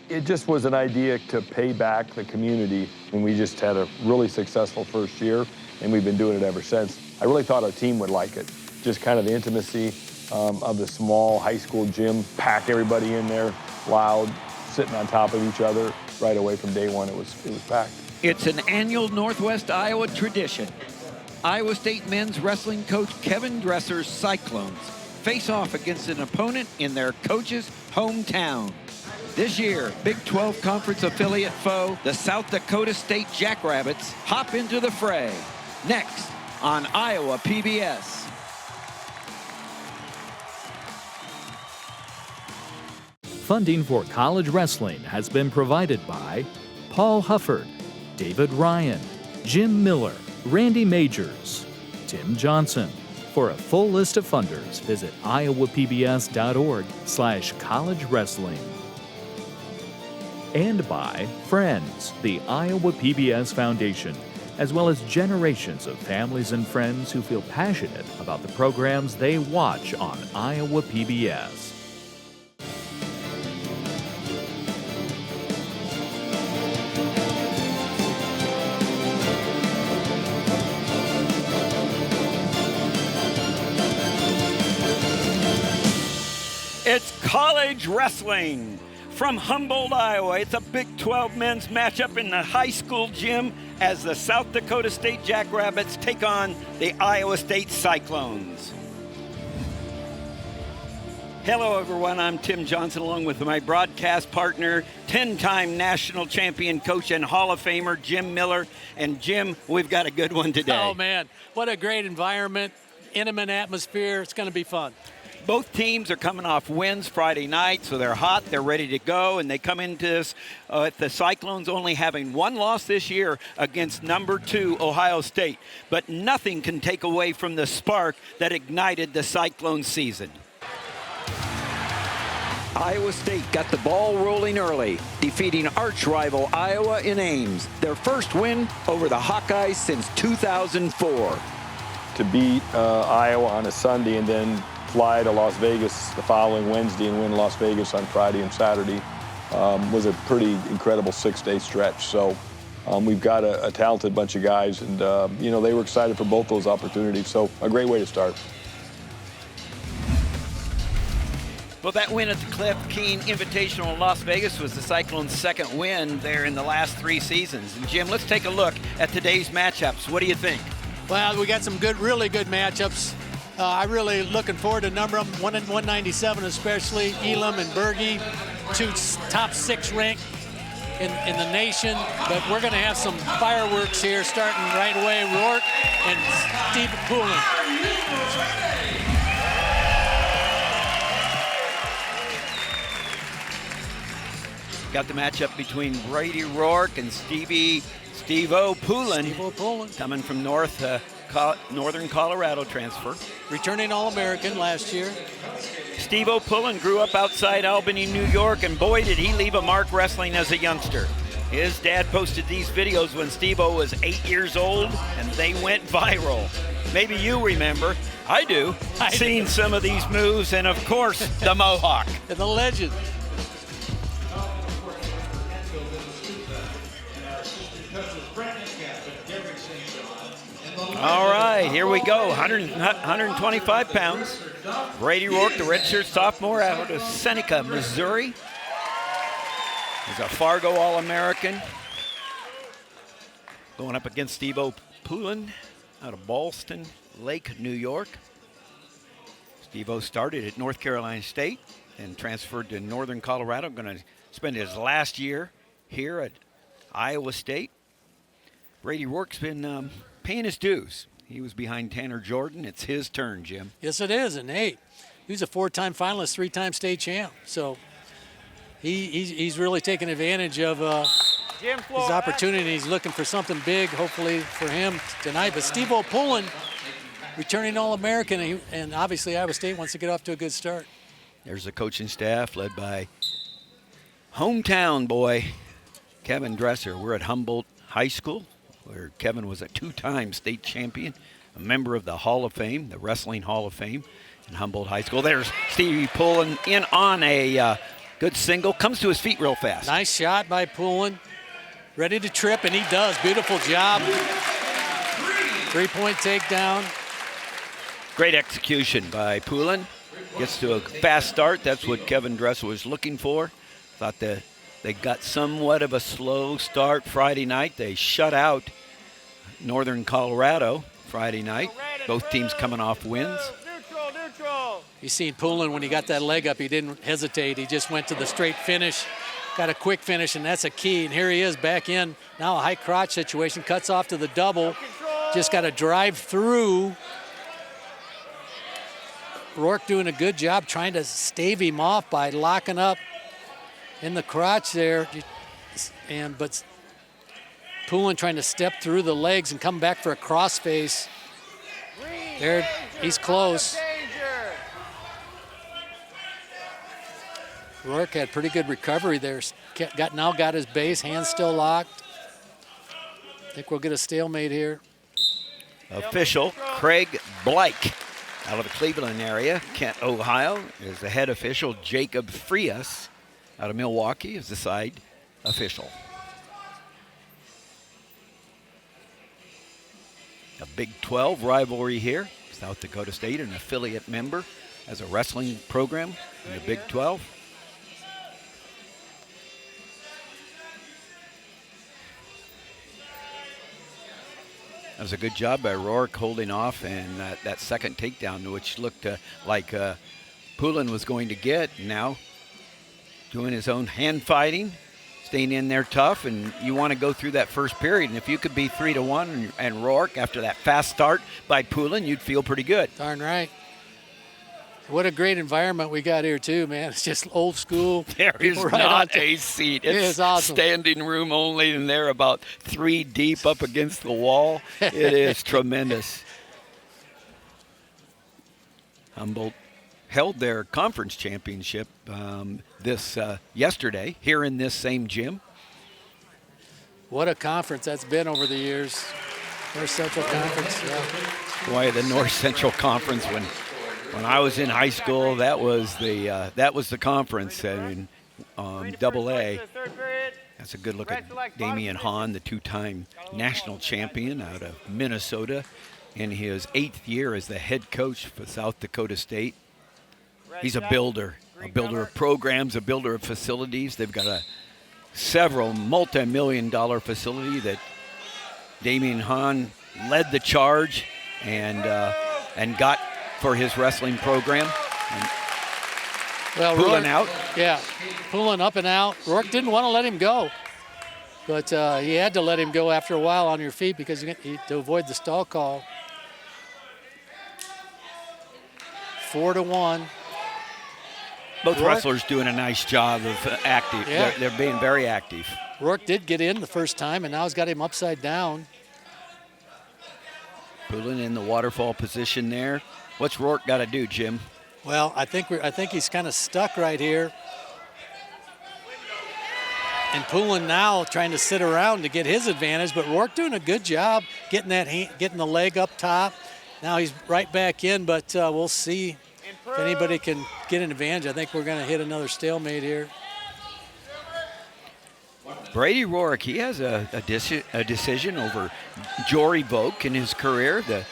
It just was an idea to pay back the community, and we just had a really successful first year, and we've been doing it ever since. I really thought our team would like it. Just kind of the intimacy of the small high school gym, pack everybody in there, loud, sitting on top of each other right away from day one. It was packed. It's an annual Northwest Iowa tradition. Iowa State men's wrestling coach Kevin Dresser's Cyclones face off against an opponent in their coach's hometown. This year, Big 12 Conference affiliate foe, the South Dakota State Jackrabbits, hop into the fray. Next on Iowa PBS. Funding for college wrestling has been provided by Paul Hufford, David Ryan, Jim Miller, Randy Majors, Tim Johnson. For a full list of funders, visit iowapbs.org/college wrestling. And by Friends, the Iowa PBS Foundation, as well as generations of families and friends who feel passionate about the programs they watch on Iowa PBS. It's college wrestling. From Humboldt, Iowa, it's a Big 12 men's matchup in the high school gym as the South Dakota State Jackrabbits take on the Iowa State Cyclones. Hello, everyone. I'm Tim Johnson, along with my broadcast partner, 10-time national champion coach and Hall of Famer, Jim Miller. And, Jim, we've got a good one today. Oh, man. What a great environment, intimate atmosphere. It's going to be fun. Both teams are coming off wins Friday night, so they're hot, they're ready to go, and they come into this the Cyclones only having one loss this year against number 2 Ohio State. But nothing can take away from the spark that ignited the Cyclone season. Iowa State got the ball rolling early, defeating arch-rival Iowa in Ames, their first win over the Hawkeyes since 2004. To beat Iowa on a Sunday and then fly to Las Vegas the following Wednesday and win Las Vegas on Friday and Saturday was a pretty incredible 6-day stretch. So we've got a talented bunch of guys, and they were excited for both those opportunities. So a great way to start. Well, that win at the Cliff Keen Invitational in Las Vegas was the Cyclones' second win there in the last 3 seasons. And Jim, let's take a look at today's matchups. What do you think? Well, we got some really good matchups. I'm really looking forward to a number of them. 1 in 197 especially. Elam and Bergie, 2 top 6 ranked in the nation. But we're going to have some fireworks here starting right away. Roark and Poulin. Got the matchup between Brady Roark and Steve-O Poulin. Steve-O Poulin. Coming from Northern Colorado transfer. Returning All-American last year. Steve-O Poulin grew up outside Albany, New York, and boy, did he leave a mark wrestling as a youngster. His dad posted these videos when Steve-O was 8 years old, and they went viral. Maybe you remember. I do. Seen some of these moves, and of course, the Mohawk. And the legend. All right, here we go. 125 pounds. Brady Roark, the redshirt sophomore out of Seneca, Missouri. He's a Fargo All-American. Going up against Steve-O Poulin out of Ballston Lake, New York. Steve-O started at North Carolina State and transferred to Northern Colorado. Going to spend his last year here at Iowa State. Brady Roark's been paying his dues. He was behind Tanner Jordan. It's his turn, Jim. Yes, it is. And hey, he was a 4-time finalist, 3-time state champ. So he's really taking advantage of his opportunity. He's looking for something big, hopefully, for him tonight. But Steve-O Poulin, returning All-American, and obviously Iowa State wants to get off to a good start. There's the coaching staff led by hometown boy Kevin Dresser. We're at Humboldt High School, where Kevin was a 2-time state champion, a member of the Hall of Fame, the Wrestling Hall of Fame in Humboldt High School. There's Stevie Poulin in on a Good single, comes to his feet real fast. Nice shot by Poulin. Ready to trip, and he does. Beautiful job. 3-point takedown. Great execution by Poulin. Gets to a fast start. That's what Kevin Dresser was looking for. Thought that they got somewhat of a slow start Friday night. They shut out Northern Colorado Friday night. Both teams coming off wins. You seen Poulin when he got that leg up, he didn't hesitate. He just went to the straight finish, got a quick finish, and that's a key. And here he is back in. Now a high crotch situation, cuts off to the double. Just got to drive through. Roark doing a good job trying to stave him off by locking up in the crotch there. But Poulin trying to step through the legs and come back for a crossface. There, he's close. Roark had pretty good recovery there. Now got his base, hands still locked. I think we'll get a stalemate here. Official Craig Blake out of the Cleveland area, Kent, Ohio, is the head official. Jacob Frias out of Milwaukee is the side official. A Big 12 rivalry here. South Dakota State, an affiliate member, as a wrestling program in the Big 12. That was a good job by Roark holding off, and that second takedown, which looked like Poulin was going to get. Now doing his own hand fighting, staying in there tough, and you want to go through that first period. And if you could be 3-1 and Roark after that fast start by Poulin, you'd feel pretty good. Darn right. What a great environment we got here too, man. It's just old school. There is not a seat. It's awesome. Standing room only, and they're about 3 deep up against the wall. It is tremendous. Humboldt held their conference championship yesterday here in this same gym. What a conference that's been over the years. North Central Conference, yeah. Boy, the North Central Conference, when I was in high school, that was the conference in AA. That's a good look at Damian Hahn, the 2-time national champion out of Minnesota, in his 8th year as the head coach for South Dakota State. He's a builder of programs, a builder of facilities. They've got several multi-million-dollar facility that Damian Hahn led the charge and got for his wrestling program. Well, Poulin out. Yeah, Poulin up and out. Roark didn't want to let him go, but he had to let him go after a while on your feet because to avoid the stall call. 4-1. Both Roark, wrestlers doing a nice job of active. Yeah. They're being very active. Roark did get in the first time, and now he's got him upside down. Poulin in the waterfall position there. What's Roark got to do, Jim? Well, I think he's kind of stuck right here. And Poulin now trying to sit around to get his advantage, but Roark doing a good job getting the leg up top. Now he's right back in, but we'll see if anybody can get an advantage. I think we're going to hit another stalemate here. Brady Roark, he has a decision over Jory Vogt in his career, the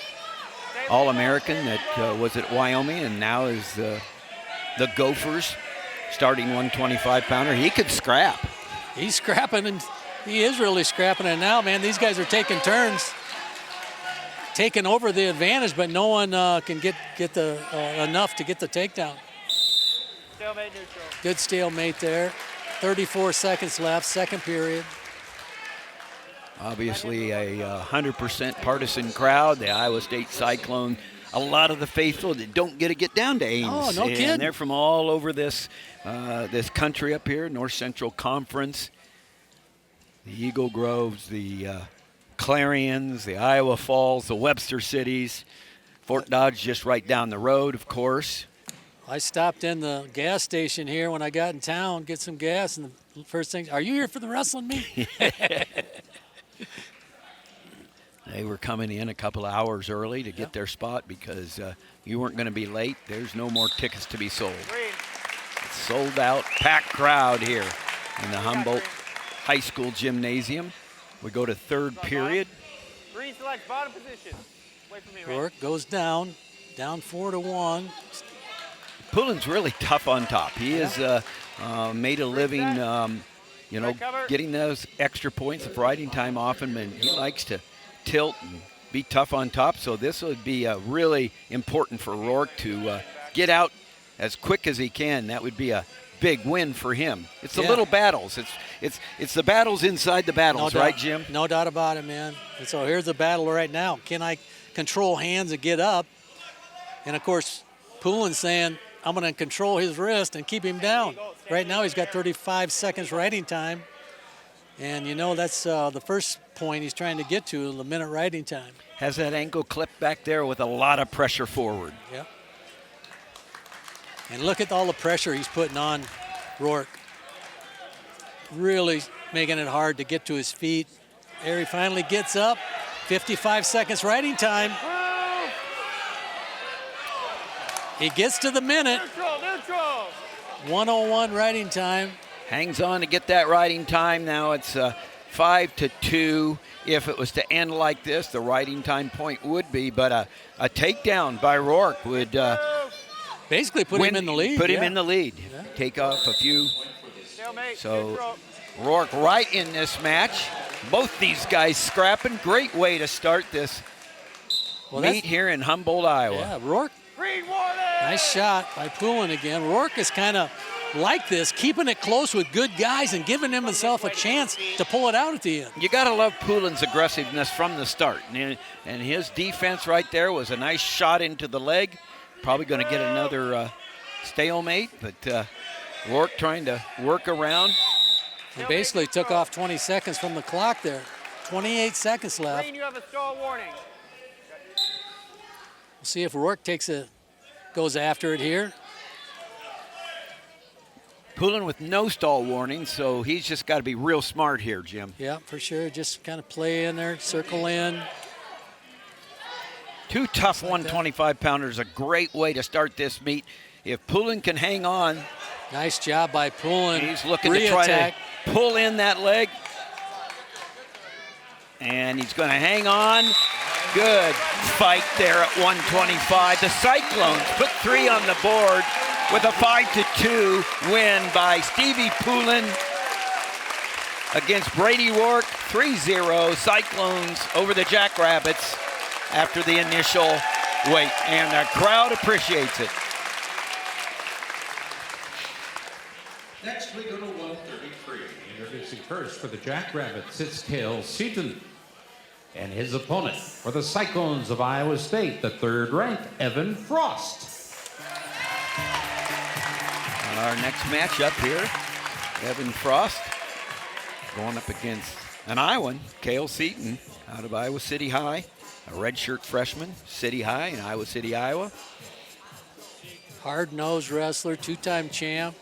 All-American that was at Wyoming and now is the Gophers starting 125-pounder. He could scrap. He's scrapping, and he is really scrapping. And now, man, these guys are taking turns, taking over the advantage, but no one can get enough to get the takedown. Stalemate neutral. Good stalemate there. 34 seconds left, second period. Obviously a 100% partisan crowd, the Iowa State Cyclone. A lot of the faithful that don't get down to Ames. Oh, no kidding. And they're from all over this country up here, North Central Conference. The Eagle Groves, the Clarions, the Iowa Falls, the Webster Cities. Fort Dodge just right down the road, of course. I stopped in the gas station here when I got in town, get some gas, and the first thing, are you here for the wrestling meet? They were coming in a couple of hours early to get their spot because you weren't going to be late. There's no more tickets to be sold. It's sold out, packed crowd here in the Humboldt High School gymnasium. We go to third period. Green select bottom position. Wait for me, Roark goes down 4-1. Poulin's really tough on top. He has made a living, getting those extra points of riding time often, and he likes to tilt and be tough on top. So this would be really important for Roark to get out as quick as he can. That would be a big win for him. It's the little battles. It's the battles inside the battles, right, Jim? No doubt about it, man. And so here's the battle right now. Can I control hands and get up? And of course, Poulin's saying, I'm going to control his wrist and keep him down. Right now he's got 35 seconds riding time. And that's the first point he's trying to get to, the minute riding time. Has that ankle clipped back there with a lot of pressure forward. Yeah. And look at all the pressure he's putting on Roark. Really making it hard to get to his feet. There he finally gets up. 55 seconds riding time. He gets to the minute. Neutral. 1:01 riding time. Hangs on to get that riding time. Now it's 5-2. If it was to end like this, the riding time point would be, but a takedown by Roark would basically put him in the lead. Put him in the lead. Yeah. Take off a few. Stalemate. So Roark right in this match. Both these guys scrapping. Great way to start this meet here in Humboldt, Iowa. Yeah, Roark. Green warning. Nice shot by Poulin again. Roark is kind of like this, keeping it close with good guys and giving himself a chance to pull it out at the end. You got to love Poulin's aggressiveness from the start. And his defense right there was a nice shot into the leg. Probably going to get another stalemate, but Roark trying to work around. He basically took off 20 seconds from the clock there. 28 seconds left. Green, you have a stall warning. We'll see if Roark goes after it here. Poulin with no stall warning, so he's just got to be real smart here, Jim. Yeah, for sure. Just kind of play in there, circle in. Two tough 125-pounders, a great way to start this meet. If Poulin can hang on. Nice job by Poulin. He's looking to try to pull in that leg. And he's going to hang on. Good fight there at 125. The Cyclones put 3 on the board with a 5-2 win by Stevie Poulin against Brady Roark. 3-0 Cyclones over the Jackrabbits after the initial wait. And the crowd appreciates it. Next we go to 133. Introducing first for the Jackrabbits, it's Seaton. And his opponent for the Cyclones of Iowa State, the third-ranked Evan Frost. Our next matchup here, Evan Frost going up against an Iowan, Seaton, out of Iowa City High, a redshirt freshman, City High in Iowa City, Iowa. Hard-nosed wrestler, 2-time champ.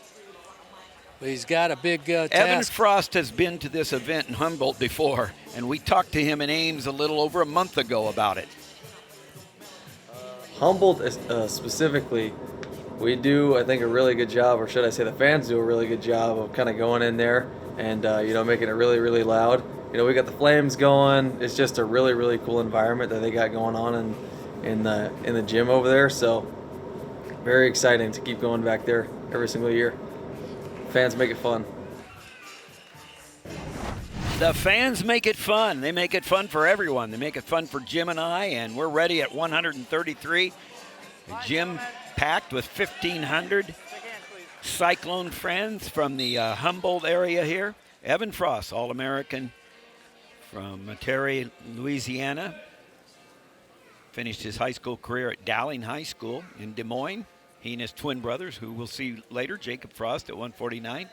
But he's got a big task. Evan Frost has been to this event in Humboldt before, and we talked to him in Ames a little over a month ago about it. Humboldt specifically, we do, I think, a really good job, or should I say the fans do a really good job of kind of going in there and, making it really, really loud. We got the flames going. It's just a really, really cool environment that they got going on in the gym over there. So very exciting to keep going back there every single year. Fans make it fun. The fans make it fun. They make it fun for everyone. They make it fun for Jim and I, and we're ready at 133. The gym packed with 1,500 Cyclone friends from the Humboldt area here. Evan Frost, All-American from Terry, Louisiana. Finished his high school career at Dowling High School in Des Moines. He and his twin brothers, who we'll see later, Jacob Frost at 149,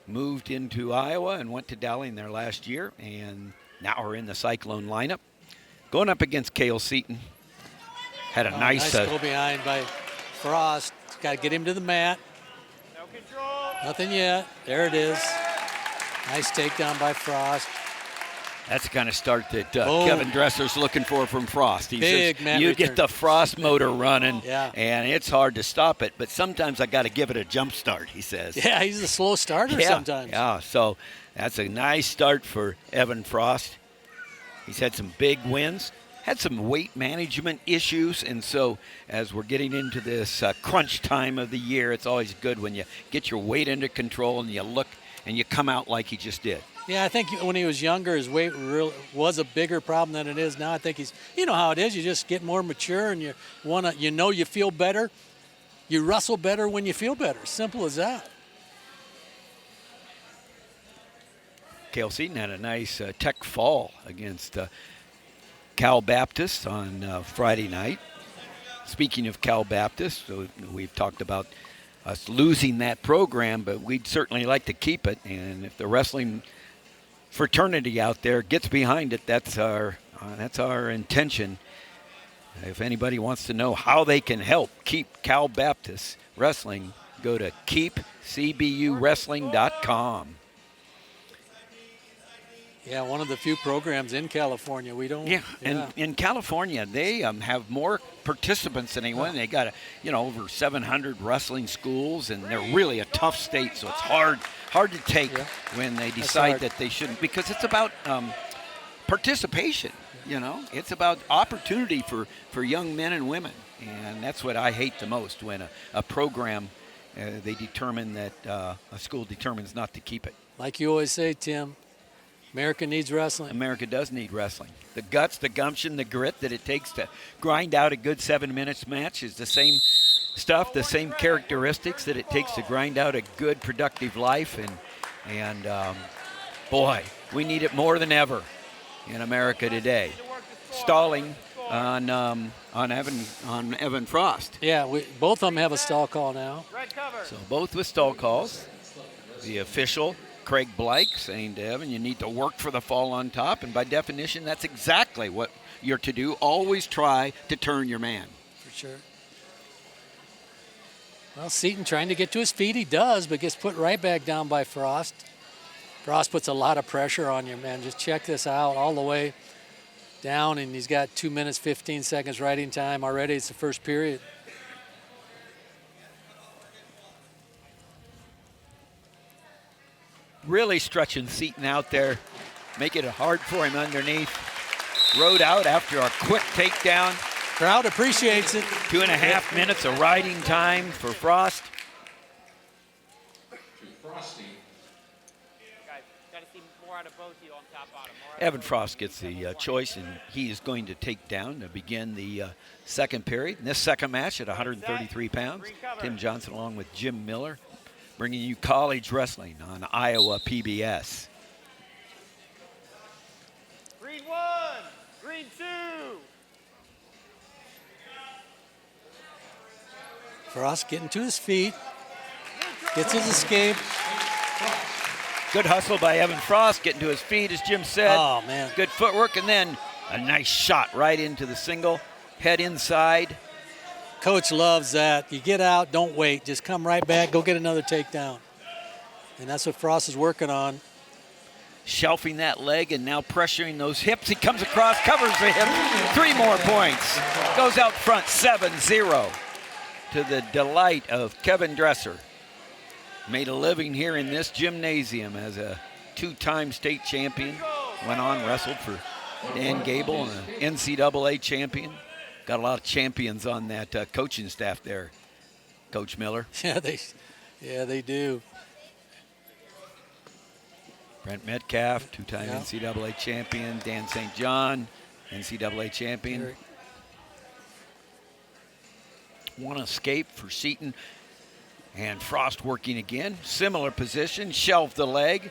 moved into Iowa and went to Dowling there last year, and now are in the Cyclone lineup. Going up against Seaton. Had a nice go behind by Frost. Got to get him to the mat. No control. Nothing yet. There it is. Nice takedown by Frost. That's the kind of start that Kevin Dresser's looking for from Frost. He Big says, man you return. get the Frost motor running, Yeah. and it's hard to stop it, but sometimes I got to give it a jump start, he says. Yeah, he's a slow starter sometimes. Yeah, so that's a nice start for Evan Frost. He's had some big wins, had some weight management issues, and so as we're getting into this crunch time of the year, it's always good when you get your weight under control and you look and you come out like he just did. Yeah, I think when he was younger, his weight really was a bigger problem than it is now. I think he's, you know how it is. You just get more mature, and you feel better. You wrestle better when you feel better. Simple as that. Cale Seaton had a nice tech fall against Cal Baptist on Friday night. Speaking of Cal Baptist, so we've talked about us losing that program, but we'd certainly like to keep it. And if the wrestling fraternity out there gets behind it, that's our intention. If anybody wants to know how they can help keep Cal Baptist wrestling, go to keepcbuwrestling.com. Yeah, one of the few programs in California. We don't. Yeah, and in California, they have more participants than anyone. They got over 700 wrestling schools, and they're really a tough state. So it's hard to take when they decide that they shouldn't, because it's about participation. It's about opportunity for young men and women, and that's what I hate the most, when a program they determine that a school determines not to keep it. Like you always say, Tim, America needs wrestling. America does need wrestling. The guts, the gumption, the grit that it takes to grind out a good 7 minutes match is the same stuff, the same characteristics that it takes to grind out a good, productive life. And boy, we need it more than ever in America today. Stalling on Evan Frost. Yeah, both of them have a stall call now. So both with stall calls. The official, Craig Blake, saying to Evan, you need to work for the fall on top, and by definition, that's exactly what you're to do. Always try to turn your man. For sure. Well, Seaton trying to get to his feet, he does, but gets put right back down by Frost. Frost puts a lot of pressure on you, man. Just check this out, all the way down, and he's got 2 minutes, 15 seconds riding time already. It's the first period. Really stretching Seaton out there, making it hard for him underneath. Rode out after a quick takedown. Crowd appreciates it. 2.5 minutes of riding time for Frost. Evan Frost gets the choice, and he is going to take down to begin the second period. In this second match at 133 pounds, Tim Johnson along with Jim Miller, bringing you college wrestling on Iowa PBS. Green 1, green 2. Frost getting to his feet, gets his escape. Good hustle by Evan Frost, getting to his feet, as Jim said. Oh, man. Good footwork, and then a nice shot right into the single. Head inside. Coach loves that. You get out, don't wait. Just come right back, go get another takedown. And that's what Frost is working on. Shelving that leg and now pressuring those hips. He comes across, covers the hip. 3 more points. Goes out front 7-0 to the delight of Kevin Dresser. Made a living here in this gymnasium as a 2-time state champion. Went on, wrestled for Dan Gable, and an NCAA champion. Got a lot of champions on that coaching staff there, Coach Miller. Yeah, they do. Brent Metcalf, 2-time NCAA champion. Dan St. John, NCAA champion. One escape for Seaton. And Frost working again. Similar position, shelved the leg.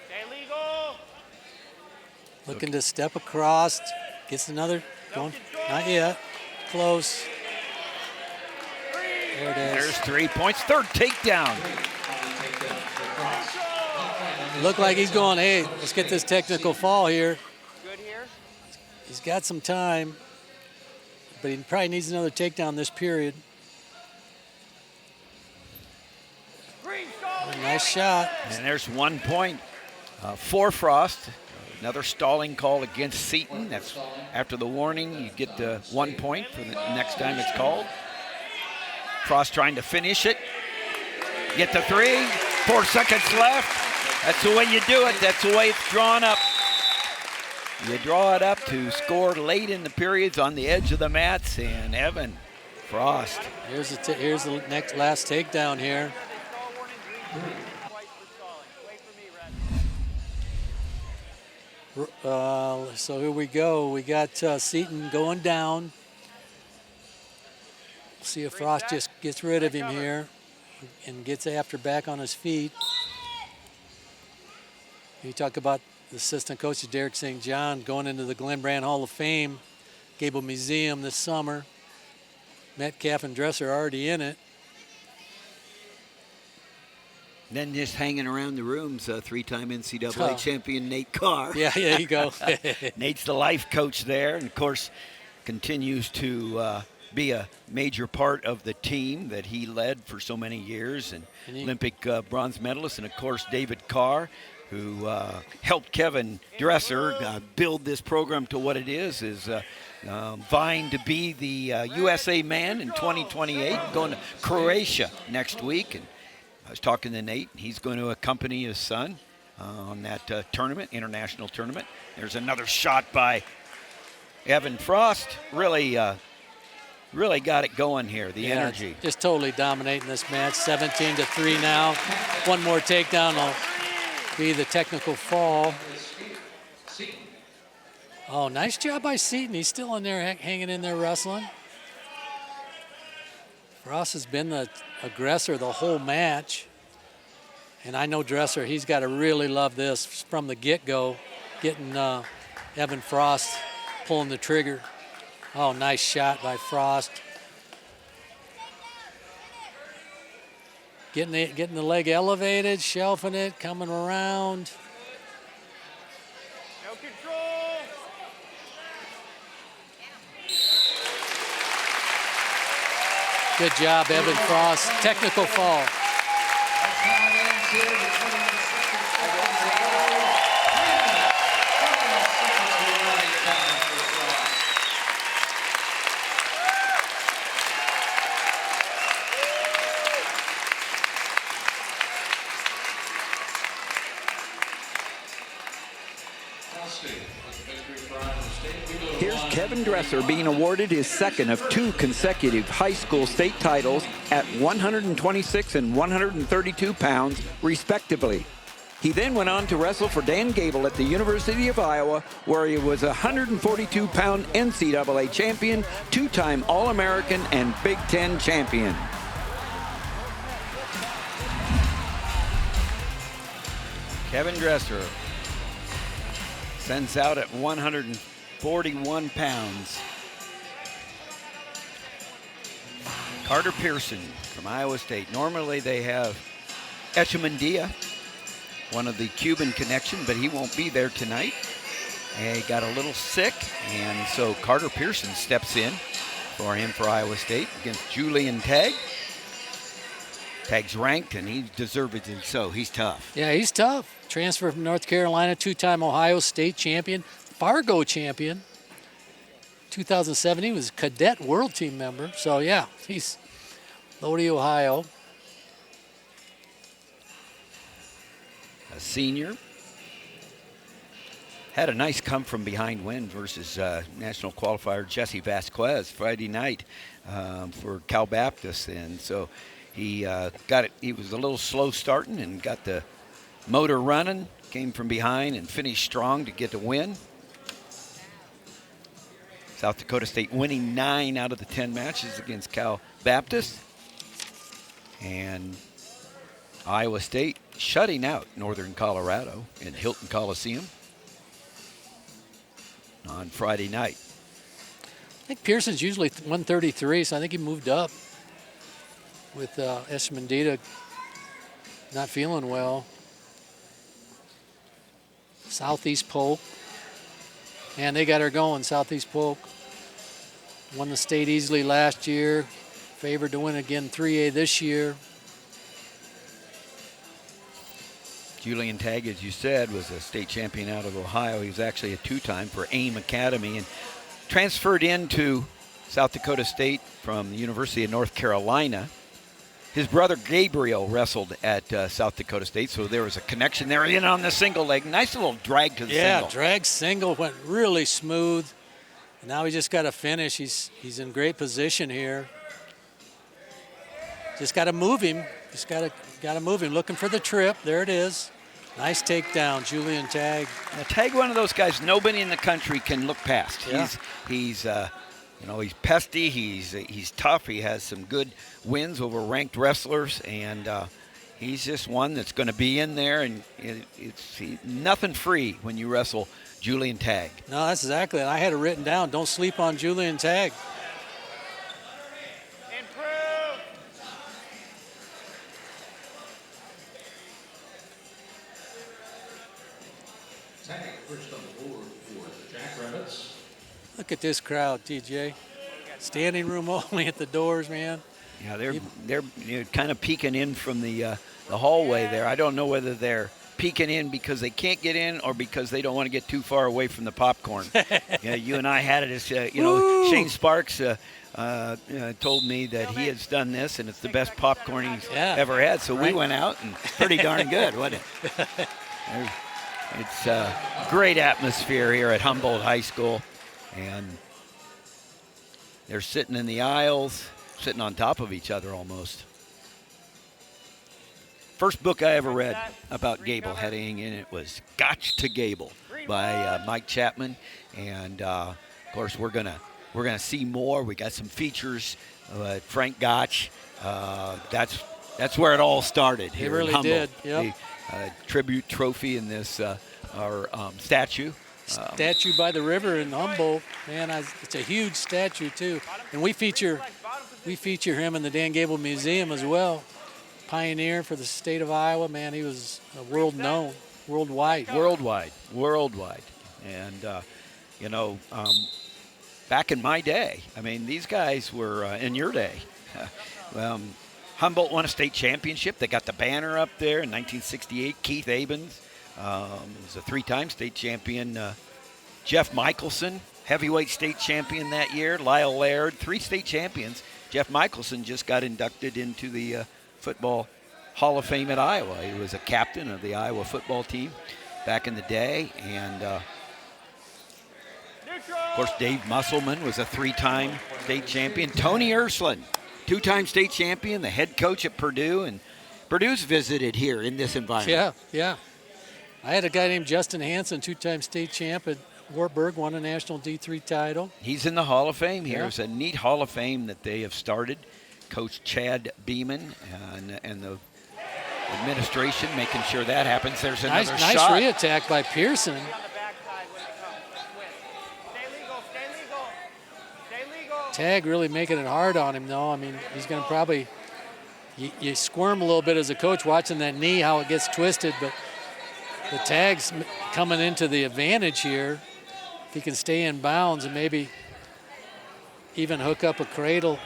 Looking to step across. Gets another, going, not yet. Close. There it is. There's 3 points. Third takedown. Looked like he's going, hey, let's get this technical fall here. Good here. He's got some time, but he probably needs another takedown this period. Nice shot. And there's 1 point for Frost. Another stalling call against Seaton. That's after the warning. You get 1 point for the next time it's called. Frost trying to finish it. Get the 3. 4 seconds left. That's the way you do it. That's the way it's drawn up. You draw it up to score late in the periods on the edge of the mats, and Evan Frost. Here's the last takedown here. So here we go. We got Seaton going down. See if Frost just gets rid of him here and gets after back on his feet. You talk about the assistant coach, Derek St. John, going into the Glen Brand Hall of Fame, Gable Museum this summer. Metcalf and Dresser already in it. Then just hanging around the rooms, 3-time NCAA champion Nate Carr. Yeah, there you go. Nate's the life coach there, and of course continues to be a major part of the team that he led for so many years, and Olympic bronze medalist, and of course David Carr, who helped Kevin Dresser build this program to what it is vying to be the USA man in 2028, going to Croatia next week. And I was talking to Nate, and he's going to accompany his son on that tournament, international tournament. There's another shot by Evan Frost. Really got it going here, the energy. Just totally dominating this match, 17-3 now. One more takedown will be the technical fall. Oh, nice job by Seaton. He's still in there, hanging in there, wrestling. Frost has been the aggressor the whole match. And I know Dresser, he's got to really love this from the get-go, getting Evan Frost pulling the trigger. Oh, nice shot by Frost. Getting the leg elevated, shelving it, coming around. No control. Good job, Evan Frost. Technical fall. Here's Kevin Dresser being awarded his second of 2 consecutive high school state titles at 126 and 132 pounds, respectively. He then went on to wrestle for Dan Gable at the University of Iowa, where he was a 142-pound NCAA champion, 2-time All-American, and Big Ten champion. Kevin Dresser sends out at 141 pounds. Carter Pearson from Iowa State. Normally they have Echemendia, one of the Cuban connection, but he won't be there tonight. And he got a little sick, and so Carter Pearson steps in for him for Iowa State against Julian Tagg. Tagg's ranked, and he deservedly so. He's tough. Yeah, he's tough. Transfer from North Carolina, 2-time Ohio State champion, Fargo champion. 2007, he was a cadet world team member. So, yeah, he's Lodi, Ohio. A senior. Had a nice come-from-behind win versus national qualifier Jesse Vasquez Friday night for Cal Baptist. And so he got it. He was a little slow starting and got the motor running, came from behind and finished strong to get the win. South Dakota State winning 9 out of the 10 matches against Cal Baptist. And Iowa State shutting out Northern Colorado in Hilton Coliseum on Friday night. I think Pearson's usually 133, so I think he moved up with Esmendita not feeling well. Southeast Polk. And they got her going, Southeast Polk. Won the state easily last year. Favored to win again 3A this year. Julian Tagg, as you said, was a state champion out of Ohio. He was actually a two-time for AIM Academy and transferred into South Dakota State from the University of North Carolina. His brother Gabriel wrestled at South Dakota State, so there was a connection there. In on the single leg. Nice little drag to the single. Yeah, drag single went really smooth. And now he just got to finish. He's in great position here. Just got to move him. Just got to move him. Looking for the trip. There it is. Nice takedown, Julian Tagg. Now, Tagg, one of those guys nobody in the country can look past. Yeah. He's he's pesty. He's tough. He has some good wins over ranked wrestlers, and he's just one that's going to be in there. And it's nothing free when you wrestle Julian Tagg. No, that's exactly it. I had it written down. Don't sleep on Julian Tagg. Improve. Tagg first on the board for the Jackrabbits. Look at this crowd, TJ. Standing room only at the doors, man. Yeah, they're kind of peeking in from the hallway there. I don't know whether they're peeking in because they can't get in or because they don't want to get too far away from the popcorn. Yeah, you and I had it as Shane Sparks told me that he has done this and it's the best popcorn he's ever had. So we went out and pretty darn good, wasn't it? It's a great atmosphere here at Humboldt High School, and they're sitting in the aisles, sitting on top of each other almost. First book I ever read about Gable heading in it was Gotch to Gable by Mike Chapman, and of course we're gonna see more. We got some features. Frank Gotch. That's where it all started here. It really in Humboldt. did. Yep. The tribute trophy in this our statue. Statue by the river in Humboldt, man, it's a huge statue too, and we feature him in the Dan Gable Museum as well. Pioneer for the state of Iowa, man, he was worldwide. And back in my day, I mean, these guys were in your day. Humboldt won a state championship. They got the banner up there in 1968. Keith Abens was a three-time state champion. Jeff Michelson, heavyweight state champion that year. Lyle Laird, 3 state champions. Jeff Michelson just got inducted into the Football Hall of Fame at Iowa. He was a captain of the Iowa football team back in the day. And, of course, Dave Musselman was a 3-time state champion. Tony Ursuline, 2-time state champion, the head coach at Purdue. And Purdue's visited here in this environment. Yeah. I had a guy named Justin Hansen, 2-time state champ at Wartburg, won a national D3 title. He's in the Hall of Fame here. Yeah. It's a neat Hall of Fame that they have started. Coach Chad Beeman and the administration making sure that happens. There's another nice shot. Nice re-attack by Pearson. Tagg really making it hard on him, though. I mean, he's going to probably you squirm a little bit as a coach watching that knee, how it gets twisted, but the Tagg's coming into the advantage here. If he can stay in bounds and maybe even hook up a cradle.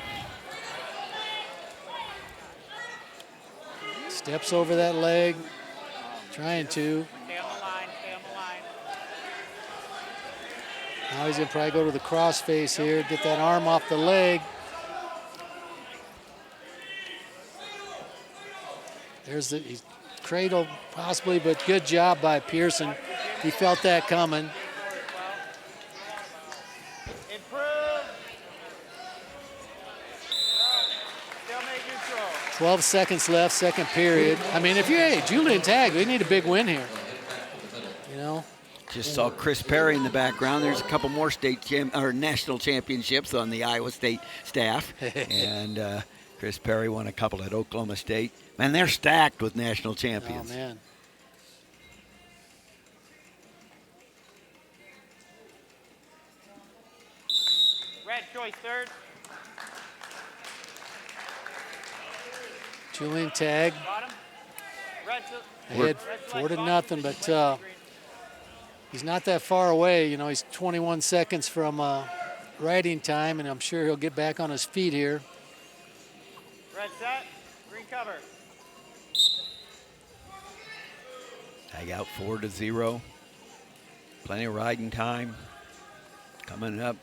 Steps over that leg, trying to. Stay on the line, stay on the line. Now he's going to probably go to the cross face here, get that arm off the leg. He's cradled possibly, but good job by Pearson. He felt that coming. Improve. Stalemate neutral. 12 seconds left, second period. I mean, Julian Tagg, we need a big win here. Just saw Chris Perry in the background. There's a couple more national championships on the Iowa State staff. And Chris Perry won a couple at Oklahoma State. Man, they're stacked with national champions. Oh, man. Red choice third. Julian Tagg Bottom. Red to ahead 4-0, but he's not that far away. He's 21 seconds from riding time, and I'm sure he'll get back on his feet here. red set. Green cover. Tagg out 4-0. Plenty of riding time coming up.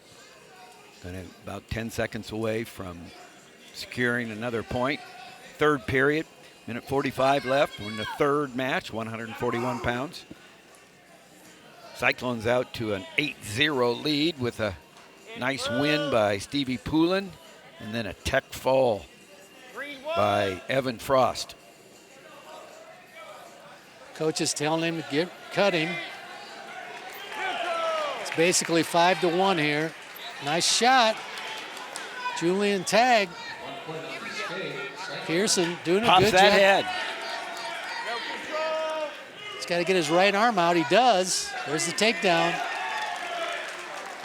About 10 seconds away from securing another point. Third period, minute 45 left. We're in the third match, 141 pounds. Cyclones out to an 8-0 lead with a nice win by Stevie Poulin, and then a tech fall by Evan Frost. Coach is telling him to cut him. It's basically 5-1 here. Nice shot. Julian Tagg. Pearson doing a Pops good that job. head. He's got to get his right arm out. He does. There's the takedown.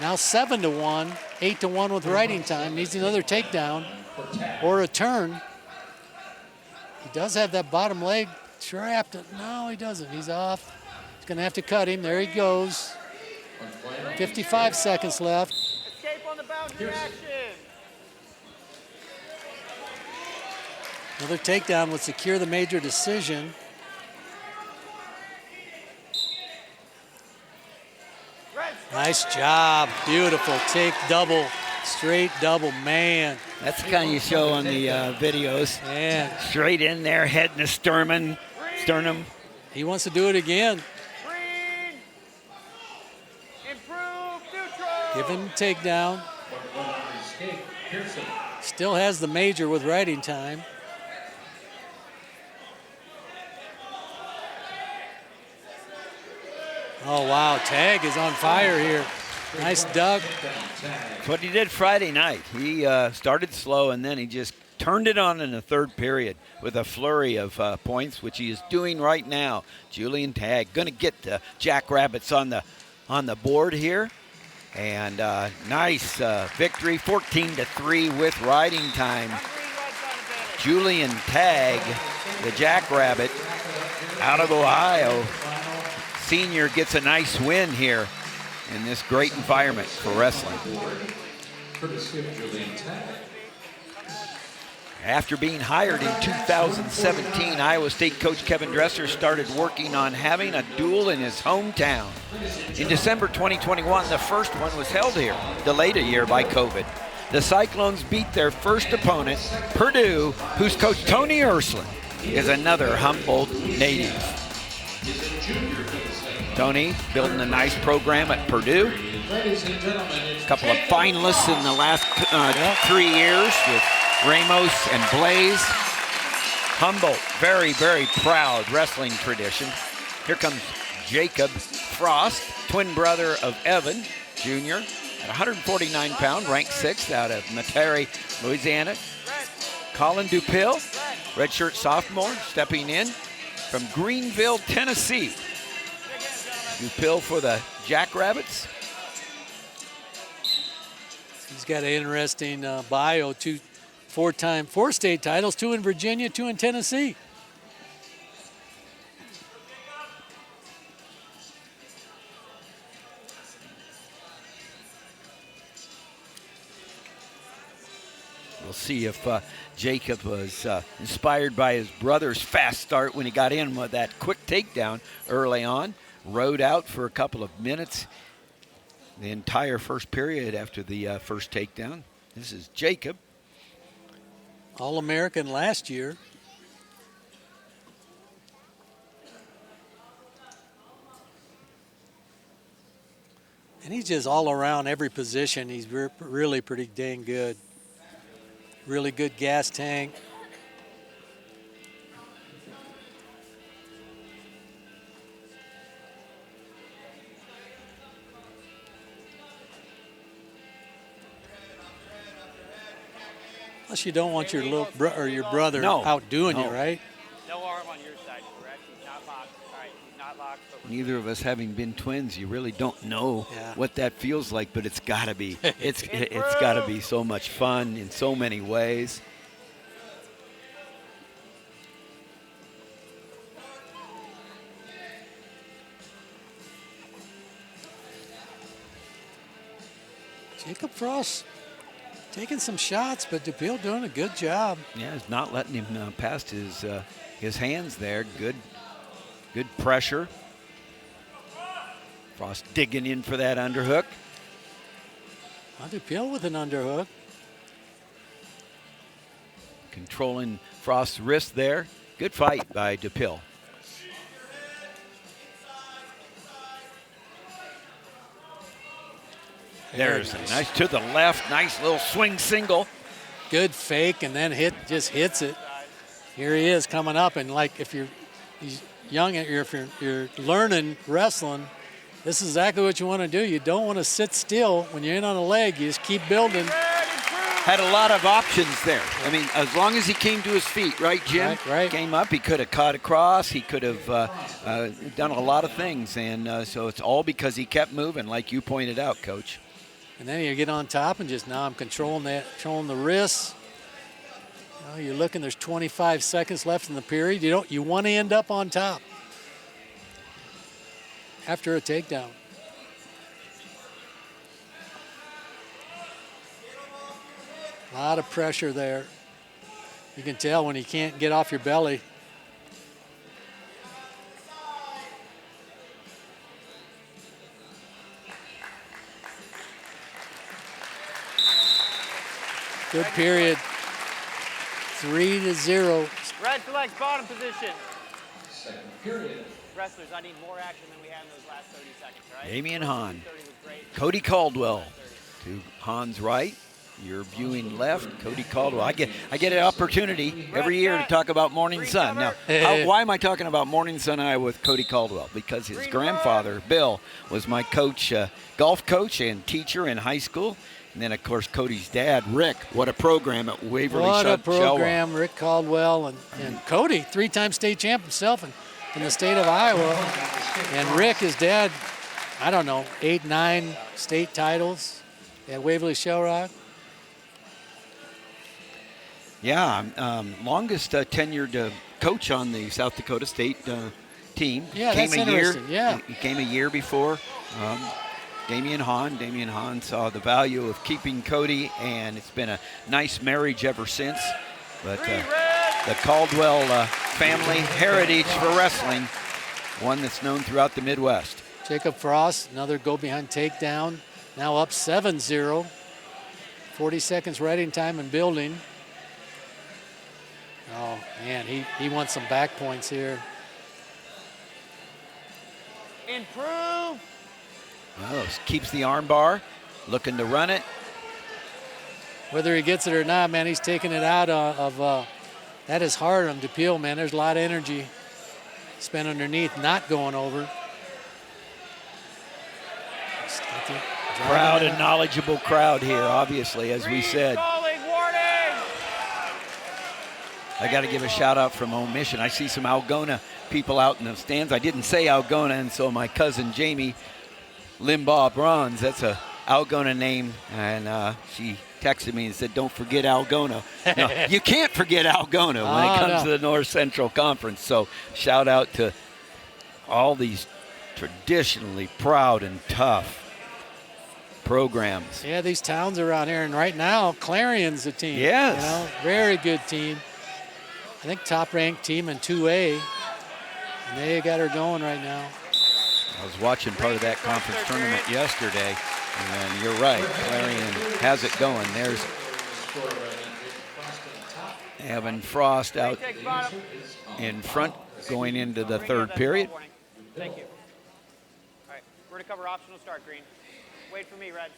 Now 7-1, 8-1 with riding time. Needs another takedown or a turn. He does have that bottom leg trapped. No, he doesn't. He's off. He's going to have to cut him. There he goes. 55 seconds left. Escape on the boundary action. Another takedown would secure the major decision. Nice job. Beautiful take double. Straight double. Man. That's the kind you show on the videos. Man. Straight in there, head in the sternum. He wants to do it again. Green. Improve. Neutral. Give him a takedown. Still has the major with riding time. Oh, wow. Tagg is on fire here. Nice duck. That's what he did Friday night. He started slow, and then he just turned it on in the third period with a flurry of points, which he is doing right now. Julian Tagg going to get the Jackrabbits on the board here. And nice victory, 14-3 with riding time. Julian Tagg, the Jackrabbit out of Ohio. Senior gets a nice win here in this great environment for wrestling. After being hired in 2017, Iowa State coach Kevin Dresser started working on having a duel in his hometown. In December 2021, the first one was held here, delayed a year by COVID. The Cyclones beat their first opponent, Purdue, whose coach Tony Ursuline is another Humboldt native. Tony building a nice program at Purdue. A couple of finalists in the last 3 years with Ramos and Blaze. Humboldt, very, very proud wrestling tradition. Here comes Jacob Frost, twin brother of Evan Jr., at 149 pound, ranked 6th out of Metairie, Louisiana. Colin Dupill, redshirt sophomore, stepping in from Greenville, Tennessee. Dupill for the Jackrabbits. He's got an interesting bio. 4 state titles, 2 in Virginia, 2 in Tennessee. We'll see if Jacob was inspired by his brother's fast start when he got in with that quick takedown early on. Rode out for a couple of minutes the entire first period after the first takedown. This is Jacob. All-American last year. And he's just all around every position. He's really pretty dang good. Really good gas tank. Plus, you don't want your little your brother outdoing you, right? No arm on your side, correct? He's not locked. All right, he's not locked. But Neither of us having been twins, you really don't know what that feels like, but it's got to be. It's got to be so much fun in so many ways. Jacob Frost taking some shots, but Dupill doing a good job. Yeah, it's not letting him past his hands there. Good pressure. Frost digging in for that underhook. Dupill with an underhook. Controlling Frost's wrist there. Good fight by Dupill. There's a nice to the left, nice little swing single. Good fake, and then just hits it. Here he is coming up, and like if he's young, if you're learning wrestling, this is exactly what you want to do. You don't want to sit still when you're in on a leg. You just keep building. Had a lot of options there. I mean, as long as he came to his feet, right, Jim? Right. Came up, he could have caught across. He could have done a lot of things, and so it's all because he kept moving, like you pointed out, Coach. And then you get on top and just now I'm controlling the wrists. You're looking, there's 25 seconds left in the period. You want to end up on top after a takedown. A lot of pressure there. You can tell when you can't get off your belly. Good period. 3-0. Red selects bottom position. Second period. Wrestlers, I need more action than we had in those last 30 seconds, right? Damian Hahn. Cody Caldwell to Hahn's right. You're viewing left. Cody Caldwell. I get an opportunity every year to talk about Morning Sun. Now, why am I talking about Morning Sun Iowa with Cody Caldwell? Because his grandfather, Bill, was my coach, golf coach and teacher in high school. And then, of course, Cody's dad, Rick. What a program at Waverly Shellwell. What a program, Rick Caldwell. And Cody, 3-time state champ himself in the state of Iowa. And Rick, his dad, I don't know, 8, 9 state titles at Waverly Shellrock. Yeah, longest tenured coach on the South Dakota State team. Yeah, that's interesting. He came a year before Damian Hahn. Damian Hahn saw the value of keeping Cody, and it's been a nice marriage ever since. But the Caldwell family heritage for wrestling, one that's known throughout the Midwest. Jacob Frost, another go-behind takedown. Now up 7-0. 40 seconds riding time and building. Oh, man, he wants some back points here. Improve. Oh, keeps the arm bar, looking to run it. Whether he gets it or not, man, he's taking it out of that is hard on Dupill, man. There's a lot of energy spent underneath, not going over. Proud and knowledgeable crowd here, obviously, as we said. I got to give a shout out from Home Mission. I see some Algona people out in the stands. I didn't say Algona, and so my cousin Jamie Limbaugh Bronze, that's a Algona name, and she texted me and said, don't forget Algona. No, you can't forget Algona when it comes to the North Central Conference. So shout out to all these traditionally proud and tough programs. Yeah, these towns around here, and right now Clarion's the team. Yes. You know, very good team. I think top-ranked team in 2A, and they got her going right now. I was watching part of that conference tournament yesterday, and you're right, Clarion has it going. There's Evan Frost out in front going into the third period. Thank you. All right, we're going to cover optional start, Green. Wait for me, Red.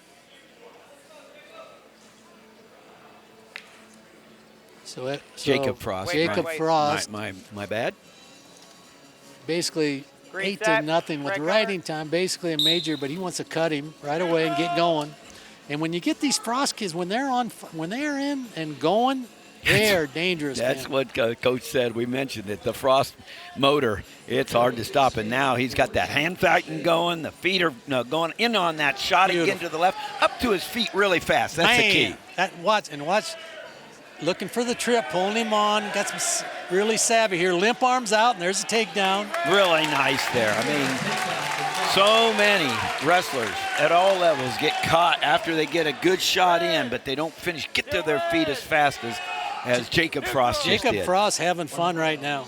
Jacob Frost. Jacob Frost. My bad. Basically 8-0 with riding time, basically a major, but he wants to cut him right away and get going. And when you get these Frost kids, when they're in and going, they are dangerous. That's what Coach said. We mentioned it. The Frost motor, it's hard to stop. And now he's got that hand fighting going. The feet are going in on that shot again to the left, up to his feet really fast. That's the key. Watch. Looking for the trip, pulling him on. Got some really savvy here. Limp arms out, and there's a takedown. Really nice there. I mean, so many wrestlers at all levels get caught after they get a good shot in, but they don't get to their feet as fast as Jacob Frost just did. Jacob Frost having fun right now.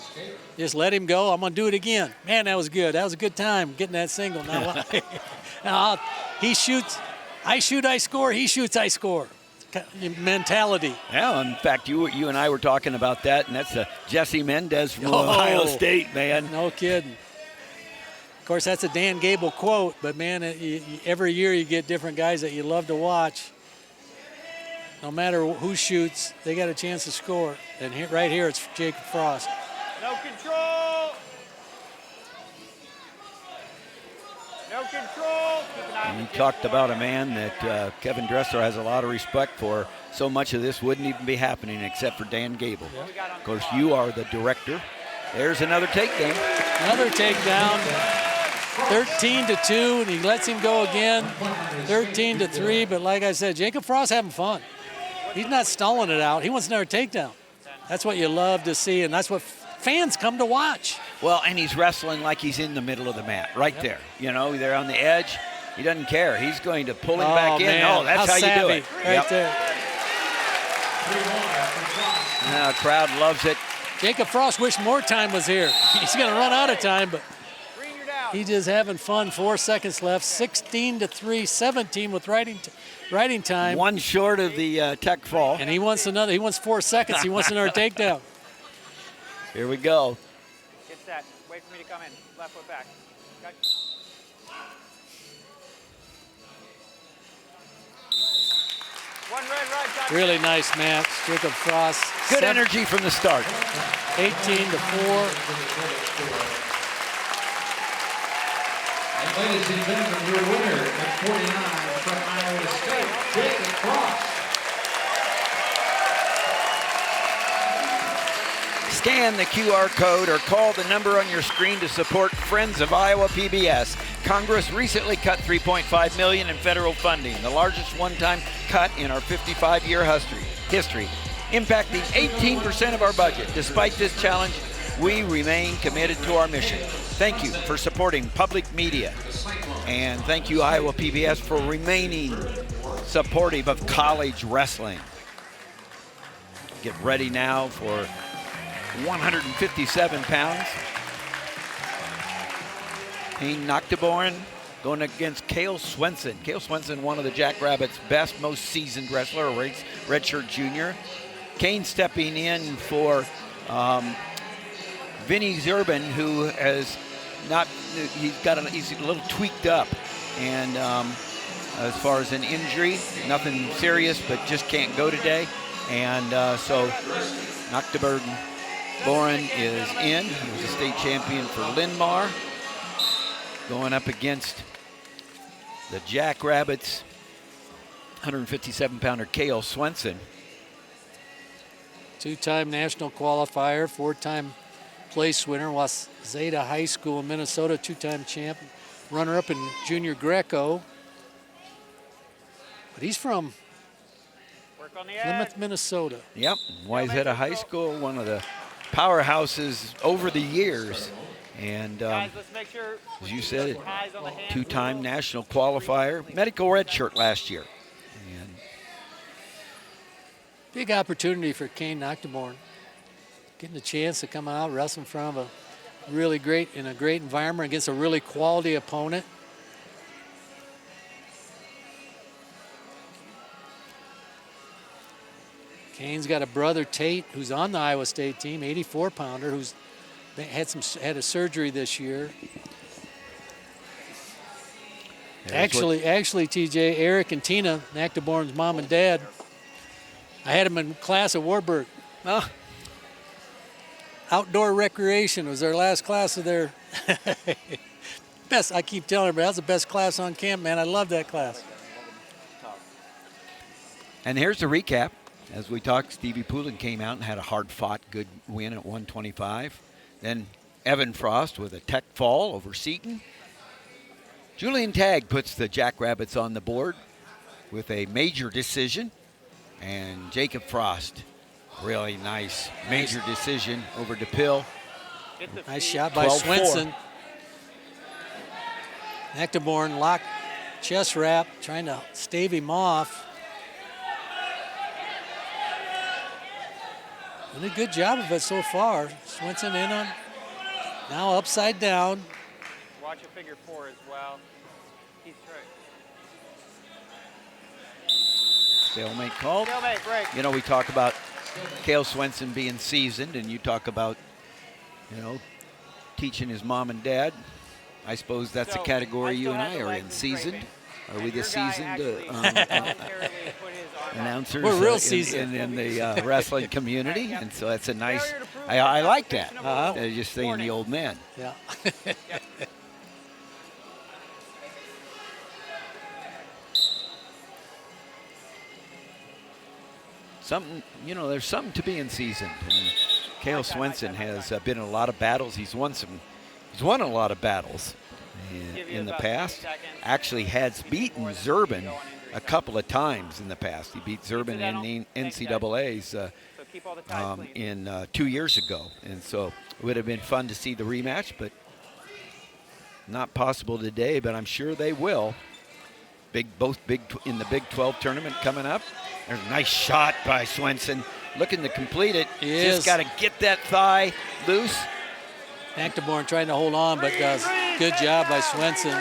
Just let him go. I'm going to do it again. Man, that was good. That was a good time getting that single. Now he shoots, I shoot, I score. He shoots, I score. Mentality. Yeah, in fact, you and I were talking about that, and that's Jesse Mendez from Ohio State, man. No kidding. Of course, that's a Dan Gable quote, but, man, every year you get different guys that you love to watch. No matter who shoots, they got a chance to score. And right here, it's Jacob Frost. No control. No control. Keep an eye on You the talked about a man that Kevin Dressler has a lot of respect for. So much of this wouldn't even be happening except for Dan Gable. Of course, you are the director. There's another takedown. Another takedown. 13-2, and he lets him go again. 13-3, but like I said, Jacob Frost having fun. He's not stalling it out. He wants another takedown. That's what you love to see, and that's what fans come to watch. Well, and he's wrestling like he's in the middle of the mat, right there. You know, they're on the edge. He doesn't care. He's going to pull him back in. Man. Oh, that's how you do it. Right there. The crowd loves it. Jacob Frost wished more time was here. He's going to run out of time, but he's just having fun. 4 seconds left. 16-3, 17 with riding time. One short of the tech fall. And he wants another. He wants 4 seconds. He wants another takedown. Here we go. Get set. Wait for me to come in. Left foot back. Okay. One red right. Got Really nice match. Jacob Frost. Good energy from the start. 18-4. And ladies and gentlemen, your winner at 49 from Iowa State, Jacob Frost. Scan the QR code or call the number on your screen to support Friends of Iowa PBS. Congress recently cut $3.5 million in federal funding, the largest one-time cut in our 55-year history, impacting 18% of our budget. Despite this challenge, we remain committed to our mission. Thank you for supporting public media, and thank you, Iowa PBS, for remaining supportive of college wrestling. Get ready now for 157 pounds. Naaktgeboren going against Cale Swensen. Cale Swensen, one of the Jackrabbits' best, most seasoned wrestler, a redshirt junior. Kane stepping in for Vinny Zerban, who has not, he's a little tweaked up. And as far as an injury, nothing serious, but just can't go today. And so Naaktgeboren is in. He was a state champion for Linmar. Going up against the Jackrabbits, 157-pounder Cale Swensen. Two-time national qualifier, 4-time place winner, Waseda High School in Minnesota, 2-time champ, runner-up in Junior Greco. But he's from Plymouth, Minnesota. Yep, Waseda High School, one of the powerhouses over the years. And Guys, let's make sure, as you said, eyes on the hands. 2-time national qualifier, medical redshirt last year. And Big opportunity for Kane Naaktgeboren. Getting a chance to come out, wrestle in front of a really great, in a great environment against a really quality opponent. Kane's got a brother, Tate, who's on the Iowa State team, 84-pounder, who's had a surgery this year. Actually, TJ, Eric and Tina, Naaktgeboren's mom and dad, I had them in class at Warburg. oh, Outdoor recreation was their last class of their best. I keep telling everybody, that's the best class on camp, man. I love that class. and here's the recap. As we talked, Stevie Poulin came out and had a hard-fought, good win at 125. Then Evan Frost with a tech fall over Seaton. Julian Tagg puts the Jackrabbits on the board with a major decision. And Jacob Frost, really nice major decision over Dupill. Nice shot by 12-4. Swensen. Naaktgeboren lock, chest wrap, trying to stave him off. Did a good job of it so far. Swensen in on Now upside down. Watch a figure 4 as well. He's trying. Stalemate called. Stalemate, break. You know, we talk about Cale Swensen being seasoned, and you talk about, you know, teaching his mom and dad. I suppose that's a category you and I are in. Seasoned. Are we the seasoned announcers We're real seasoned in the wrestling community? And so that's a nice, I like that. Just saying the old man. Yeah. Something, you know, there's something to being seasoned. And Cale Swensen has been in a lot of battles. He's won a lot of battles in the past. Actually has beaten Zurban a couple of times in the past. He beat Zurban in the NCAAs in 2 years ago. And so it would have been fun to see the rematch, but not possible today, but I'm sure they will. Both big in the Big 12 tournament coming up. There's a nice shot by Swensen. Looking to complete it. Just got to get that thigh loose. Naaktgeboren trying to hold on, but does good job by Swensen.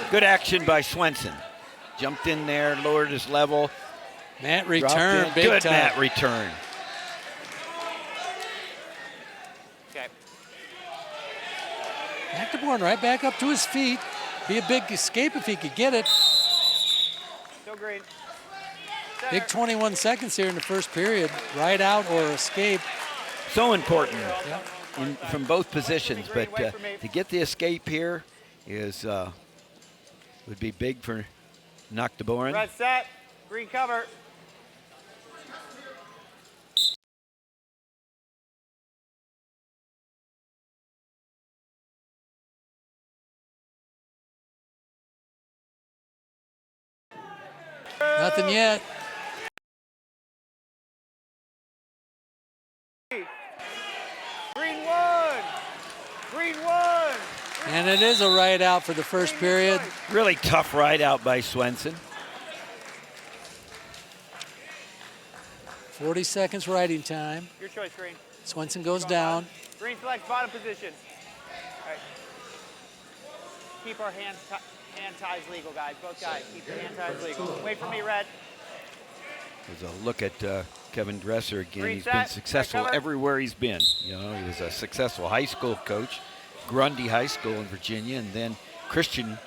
Good action by Swensen. Jumped in there, lowered his level. Mat return, big good time. mat return. Okay. Naaktgeboren right back up to his feet. Be a big escape if he could get it. Still green. Big 21 seconds here in the first period. Right out or escape. So important Yep. from both positions, but to get the escape here is would be big for Naaktgeboren. Red set. Green cover. Nothing yet. Green 1. Green 1. And it is a right out for the first period. Really tough ride out by Swensen. 40 seconds riding time. Your choice, Green. Swensen goes down. Green selects bottom position. All right. Keep our hand ties legal, guys. Both guys, keep your hand ties legal. Wait for me, Red. There's a look at Kevin Dresser again. Green He's set, been successful red cover. everywhere he's been. You know, he was a successful high school coach, Grundy High School in Virginia, and then Christiansburg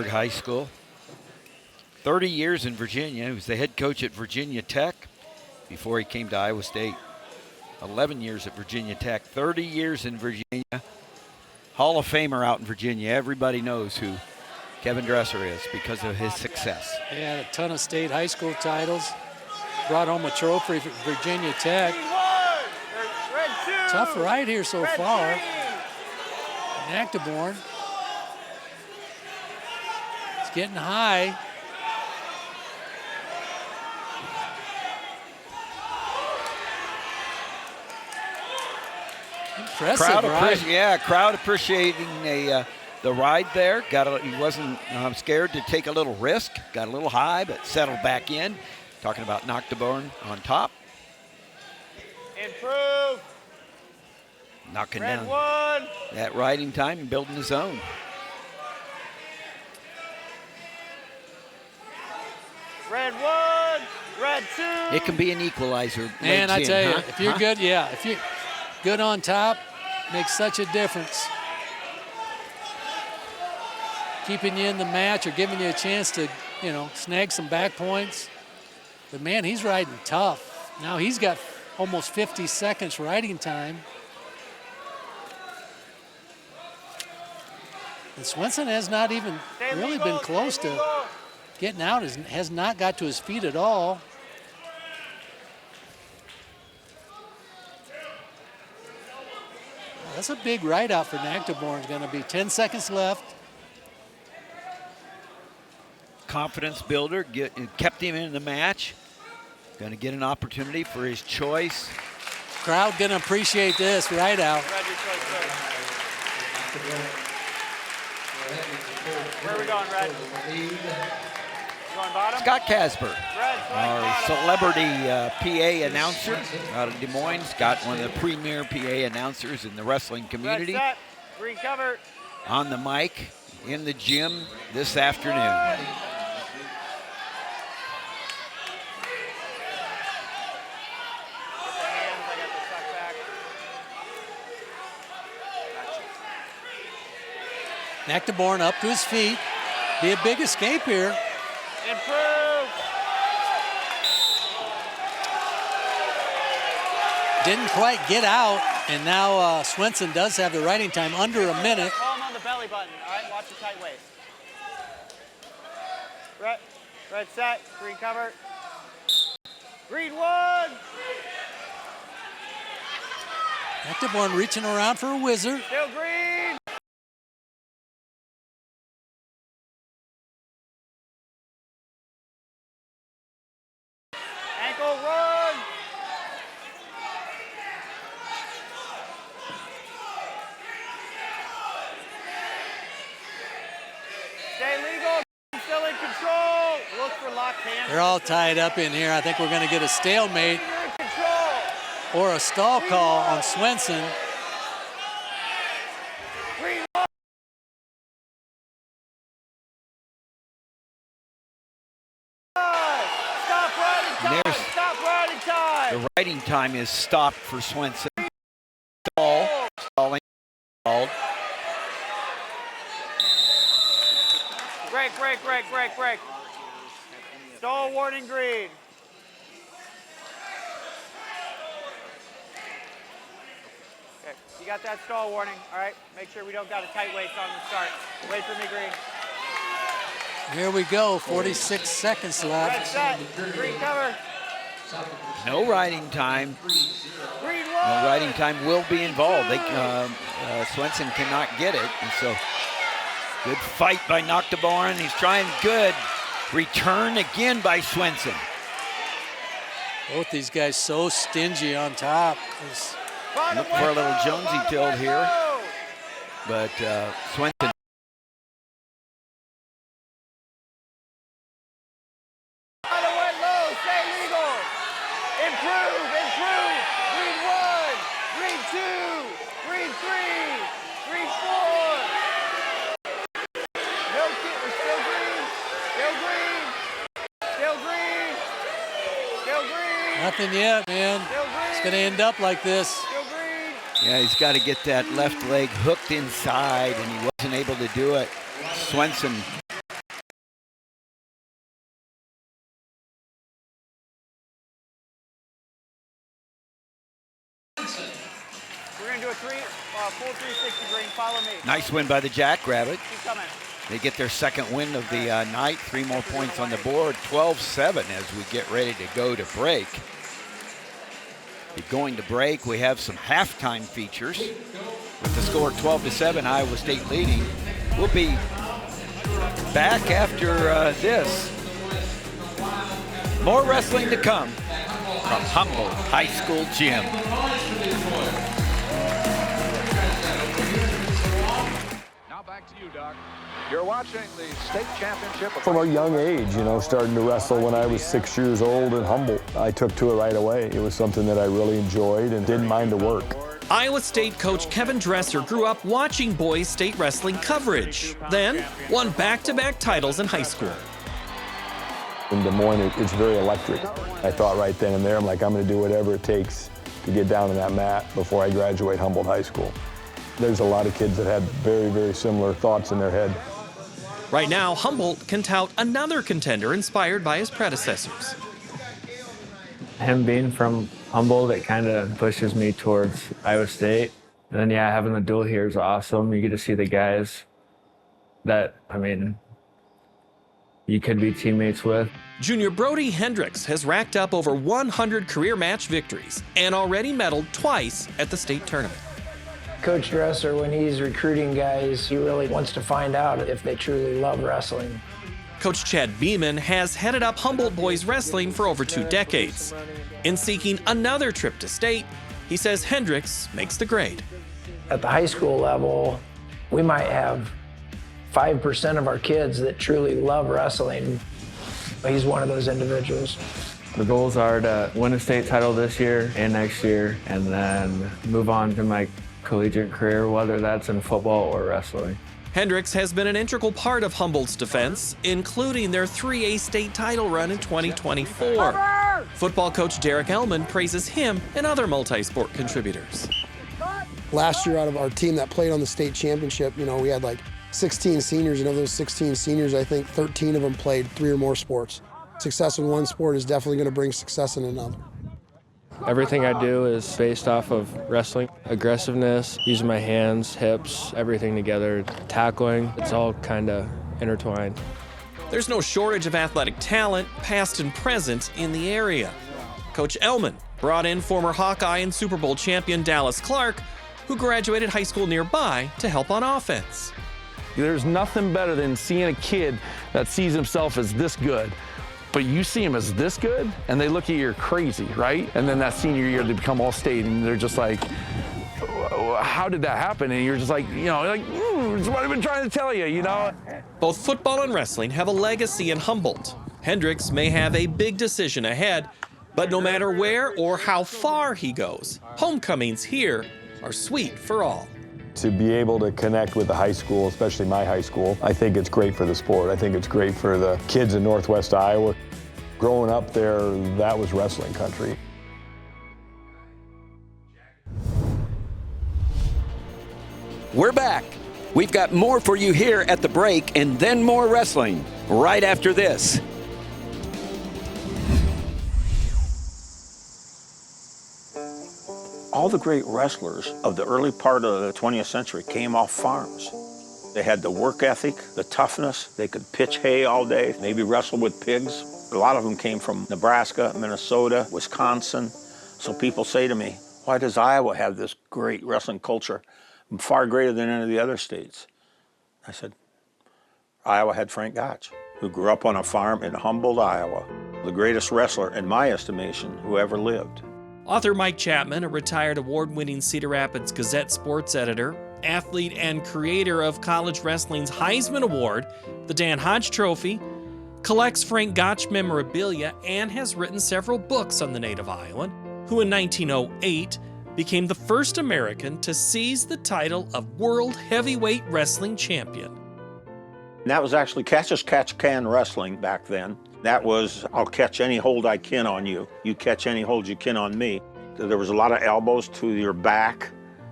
High School. 30 years in Virginia. He was the head coach at Virginia Tech before he came to Iowa State. 11 years at Virginia Tech, 30 years in Virginia. Hall of Famer out in Virginia. Everybody knows who Kevin Dresser is because of his success. He had a ton of state high school titles. Brought home a trophy for Virginia Tech. Green 1. Red 2. Tough ride here so Red far. 3. Naaktgeboren. It's getting high. Impressive ride. Crowd appreciating the ride there. He wasn't scared to take a little risk. Got a little high, but settled back in. Talking about Naaktgeboren on top. Improve. Knocking Red down 1. that riding time and building his own. Red 1. Red 2. It can be an equalizer. Man, I legs in, tell you, huh? if you're good, if you're good on top, makes such a difference. Keeping you in the match or giving you a chance to, snag some back points. But man, he's riding tough. Now he's got almost 50 seconds riding time. And Swensen has not even really been close to getting out, has not got to his feet at all. That's a big ride out for Naaktgeboren. It's going to be 10 seconds left. Confidence builder, kept him in the match. Going to get an opportunity for his choice. Crowd going to appreciate this ride out. Red, your choice, sir. Where are we going, Red? Going bottom. Scott Casper, Red, our bottom. celebrity PA announcer out of Des Moines. Scott, one of the premier PA announcers in the wrestling community. Red set. Green cover. On the mic in the gym this afternoon. Naaktgeboren up to his feet. Be a big escape here. Improve. Didn't quite get out, and now Swensen does have the riding time under a minute. Palm on the belly button. All right, watch your tight waist. Red set. Green cover. Green one. Naaktgeboren reaching around for a whizzer. Still green. Ankle run. Stay legal. Still in control. Look for locked hands. They're all tied up in here. I think we're going to get a stalemate You're in control. or a stall call on Swensen. Green one. Stop riding time. There's- Stop riding time. The riding time is stopped for Swensen. Stalling. Called. Break. Stall warning green. Okay, you got that stall warning. All right, make sure we don't got a tight waist on the start. Wait for me, green. Here we go, 46 seconds Red left. set, green cover. No riding time. Green No one. riding time will be involved. Swensen cannot get it, and so good fight by Naaktgeboren. He's trying good. Return again by Swensen. Both these guys so stingy on top. Bottom Look for a little window, Jonesy bottom tilt window. here. But Swensen. Bottom window, stay legal. Improve. Green one, green two, green three, green four. No kid, we're still green. Nothing yet, man. It's going to end up like this. Still green. Yeah, he's got to get that left leg hooked inside, and he wasn't able to do it. Swensen. We're gonna do a full 360 green. Follow me. Nice win by the Jackrabbit. Keep coming. They get their second win of the night. 3 more points on the board. 12-7 as we get ready to go to break. Going to break, we have some halftime features. With the score 12-7, Iowa State leading. We'll be back after this. More wrestling to come from Humboldt High School Gym. Now back to you, Doc. You're watching the state championship. From a young age, starting to wrestle when I was 6 years old in Humboldt. I took to it right away. It was something that I really enjoyed and didn't mind the work. Iowa State coach Kevin Dresser grew up watching boys state wrestling coverage, then won back-to-back titles in high school. In Des Moines, it's very electric. I thought right then and there, I'm going to do whatever it takes to get down on that mat before I graduate Humboldt High School. There's a lot of kids that had very, very similar thoughts in their head. Right now, Humboldt can tout another contender inspired by his predecessors. Him being from Humboldt, it kind of pushes me towards Iowa State. And then, yeah, having the duel here is awesome. You get to see the guys that, you could be teammates with. Junior Brody Hendricks has racked up over 100 career match victories and already medaled twice at the state tournament. Coach Dresser, when he's recruiting guys, he really wants to find out if they truly love wrestling. Coach Chad Beeman has headed up Humboldt boys wrestling for over 2 decades. In seeking another trip to state, he says Hendricks makes the grade. At the high school level, we might have 5% of our kids that truly love wrestling. He's one of those individuals. The goals are to win a state title this year and next year, and then move on to my collegiate career, whether that's in football or wrestling. Hendricks has been an integral part of Humboldt's defense, including their 3A state title run in 2024. Football coach Derek Elman praises him and other multi-sport contributors. Last year, out of our team that played on the state championship, we had like 16 seniors, and of those 16 seniors, I think 13 of them played 3 or more sports. Success in one sport is definitely going to bring success in another. Everything I do is based off of wrestling. Aggressiveness, using my hands, hips, everything together. Tackling, it's all kind of intertwined. There's no shortage of athletic talent, past and present, in the area. Coach Elman brought in former Hawkeye and Super Bowl champion Dallas Clark, who graduated high school nearby, to help on offense. There's nothing better than seeing a kid that sees himself as this good, but you see him as this good, and they look at you, you're crazy, right? And then that senior year, they become all state, and they're just like, how did that happen? And you're just like, it's what I've been trying to tell you, Both football and wrestling have a legacy in Humboldt. Hendricks may have a big decision ahead, but no matter where or how far he goes, homecomings here are sweet for all. To be able to connect with the high school, especially my high school, I think it's great for the sport. I think it's great for the kids in Northwest Iowa. Growing up there, that was wrestling country. We're back. We've got more for you here at the break, and then more wrestling right after this. All the great wrestlers of the early part of the 20th century came off farms. They had the work ethic, the toughness. They could pitch hay all day, maybe wrestle with pigs. A lot of them came from Nebraska, Minnesota, Wisconsin. So people say to me, why does Iowa have this great wrestling culture, far greater than any of the other states? I said, Iowa had Frank Gotch, who grew up on a farm in Humboldt, Iowa. The greatest wrestler, in my estimation, who ever lived. Author Mike Chapman, a retired award-winning Cedar Rapids Gazette sports editor, athlete and creator of college wrestling's Heisman Award, the Dan Hodge Trophy, collects Frank Gotch memorabilia, and has written several books on the native Iowan, who in 1908 became the first American to seize the title of World Heavyweight Wrestling Champion. And that was actually catch-as-catch-can wrestling back then. That was, I'll catch any hold I can on you. You catch any hold you can on me. There was a lot of elbows to your back,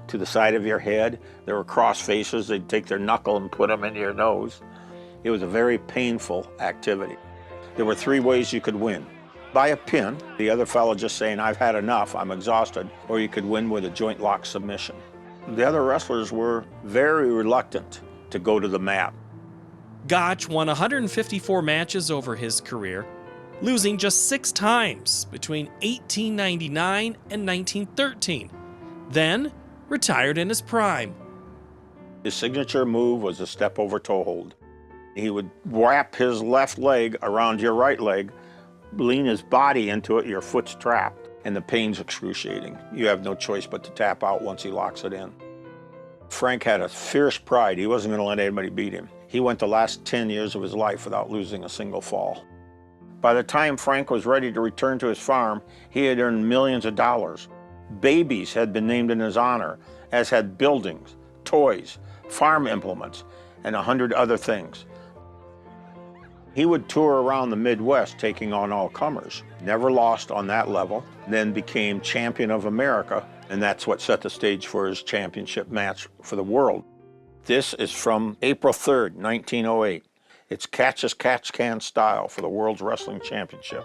to the side of your head. There were cross faces. They'd take their knuckle and put them into your nose. It was a very painful activity. There were 3 ways you could win. By a pin, the other fellow just saying, I've had enough, I'm exhausted, or you could win with a joint lock submission. The other wrestlers were very reluctant to go to the mat. Gotch won 154 matches over his career, losing just 6 times between 1899 and 1913, then retired in his prime. His signature move was a step over toe hold. He would wrap his left leg around your right leg, lean his body into it, your foot's trapped, and the pain's excruciating. You have no choice but to tap out once he locks it in. Frank had a fierce pride. He wasn't going to let anybody beat him. He went the last 10 years of his life without losing a single fall. By the time Frank was ready to return to his farm, he had earned millions of dollars. Babies had been named in his honor, as had buildings, toys, farm implements, and 100 other things. He would tour around the Midwest taking on all comers, never lost on that level, then became champion of America, and that's what set the stage for his championship match for the world. This is from April 3rd, 1908. It's catch-as-catch-can style for the World's Wrestling Championship.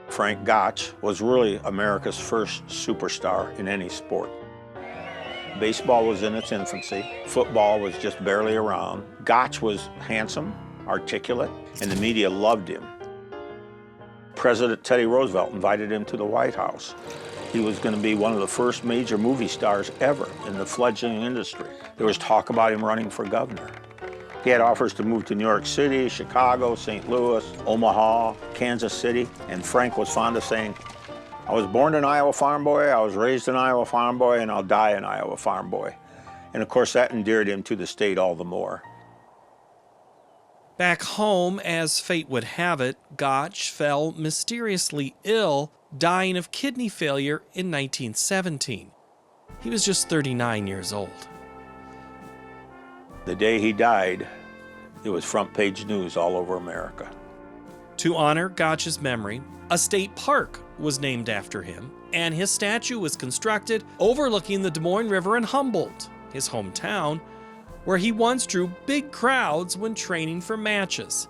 Frank Gotch was really America's first superstar in any sport. Baseball was in its infancy. Football was just barely around. Gotch was handsome, articulate, and the media loved him. President Teddy Roosevelt invited him to the White House. He was going to be one of the first major movie stars ever in the fledgling industry. There was talk about him running for governor. He had offers to move to New York City, Chicago, St. Louis, Omaha, Kansas City, and Frank was fond of saying, I was born an Iowa farm boy, I was raised an Iowa farm boy, and I'll die an Iowa farm boy. And of course that endeared him to the state all the more. Back home, as fate would have it, Gotch fell mysteriously ill, dying of kidney failure in 1917. He was just 39 years old. The day he died, it was front page news all over America. To honor Gotch's memory, a state park was named after him, and his statue was constructed overlooking the Des Moines River in Humboldt, his hometown, where he once drew big crowds when training for matches.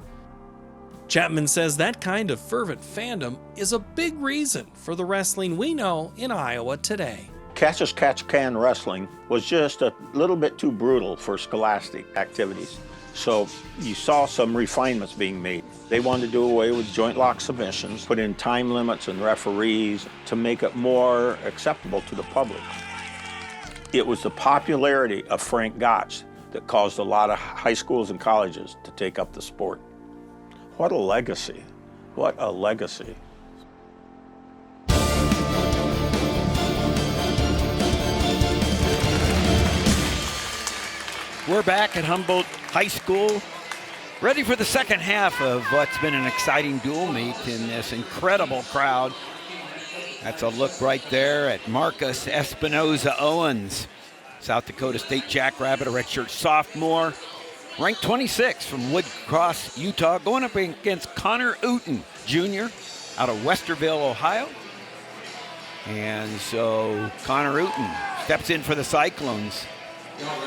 Chapman says that kind of fervent fandom is a big reason for the wrestling we know in Iowa today. Catch-as-catch-can wrestling was just a little bit too brutal for scholastic activities. So you saw some refinements being made. They wanted to do away with joint lock submissions, put in time limits and referees to make it more acceptable to the public. It was the popularity of Frank Gotch that caused a lot of high schools and colleges to take up the sport. What a legacy. What a legacy. We're back at Humboldt High School, ready for the second half of what's been an exciting dual meet in this incredible crowd. That's a look right there at Marcus Espinosa-Owens, South Dakota State Jackrabbit, a redshirt sophomore, ranked 26 from Wood Cross, Utah, going up against Connor Euton, Jr., out of Westerville, Ohio. And so Connor Euton steps in for the Cyclones.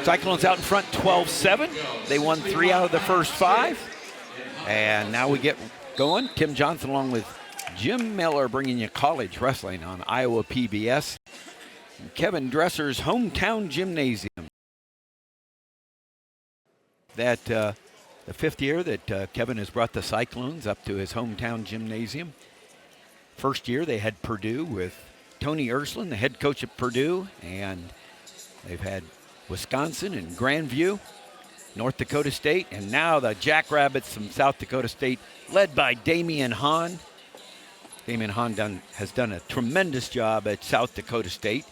Cyclones out in front 12-7. They won 3 out of the first 5. And now we get going. Tim Johnson along with Jim Miller bringing you college wrestling on Iowa PBS. And Kevin Dresser's hometown gymnasium. That the 5th year that Kevin has brought the Cyclones up to his hometown gymnasium. First year they had Purdue with Tony Ursuline, the head coach at Purdue, and they've had Wisconsin and Grandview, North Dakota State, and now the Jackrabbits from South Dakota State, led by Damian Hahn. Damian Hahn has done a tremendous job at South Dakota State.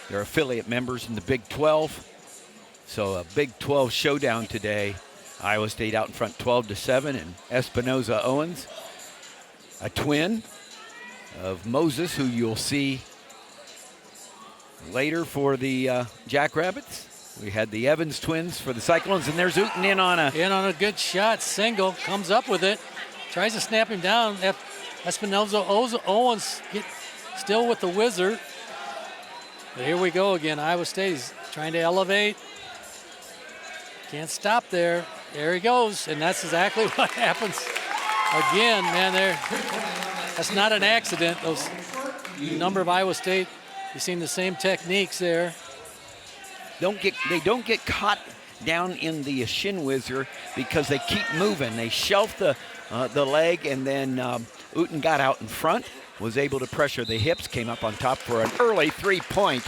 They're affiliate members in the Big 12. So a Big 12 showdown today. Iowa State out in front 12-7, and Espinosa-Owens, a twin of Moses, who you'll see later for the Jackrabbits. We had the Evans twins for the Cyclones, and there's Euton in on a good shot. Single, comes up with it, tries to snap him down. Espinosa-Owens still with the wizard. But here we go again. Iowa State is trying to elevate. Can't stop there. There he goes, and that's exactly what happens. Again, man, that's not an accident. Those number of Iowa State, you've seen the same techniques there. They don't get caught down in the shin whizzer because they keep moving. They shelf the leg, and then Euton got out in front, was able to pressure the hips, came up on top for an early 3-point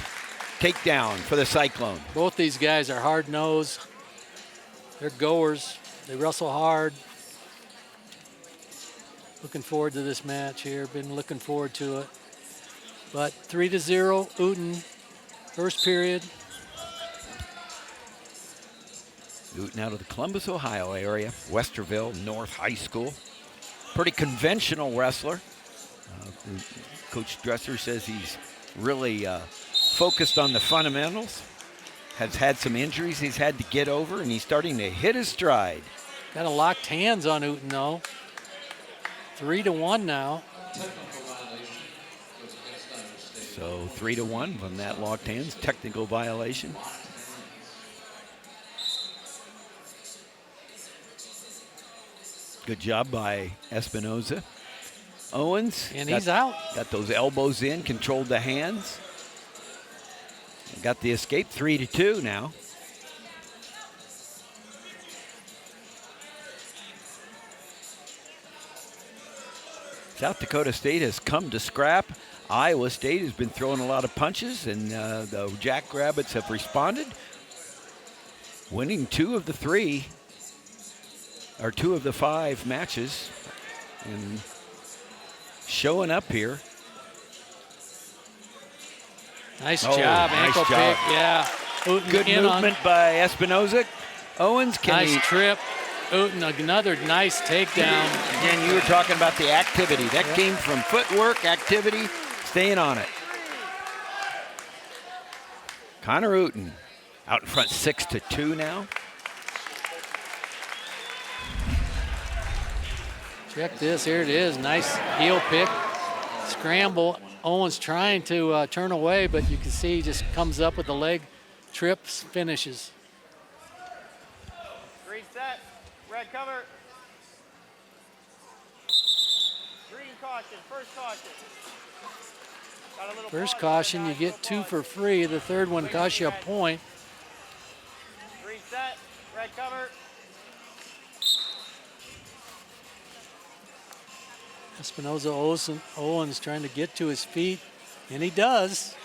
takedown for the Cyclone. Both these guys are hard-nosed. They're goers. They wrestle hard. Looking forward to this match here. Been looking forward to it. But 3-0, Euton, first period. Euton out of the Columbus, Ohio area, Westerville North High School. Pretty conventional wrestler. Coach Dresser says he's really focused on the fundamentals. Has had some injuries he's had to get over, and he's starting to hit his stride. Got a locked hands on Euton, though. 3-1 now. So 3-1 from that locked hands, technical violation. Good job by Espinosa. Owens. And he's out. Got those elbows in, controlled the hands. Got the escape, 3-2 now. South Dakota State has come to scrap. Iowa State has been throwing a lot of punches, and the Jackrabbits have responded, winning 2 of the 5 matches, and showing up here. Nice job, ankle pick, yeah. Good movement by Espinosa. Owens, nice trip. Euton, another nice takedown. Again, you were talking about the activity. That came from footwork, activity, staying on it. Connor Euton out in front 6-2 now. Check this, here it is. Nice heel pick, scramble. Owens trying to turn away, but you can see he just comes up with the leg, trips, finishes. Reset, red cover. Green caution, first caution. Got a little First pause, caution, you guys, get 2 for free. The third one costs you a point. Reset, red cover. Espinosa-Owens trying to get to his feet, and he does.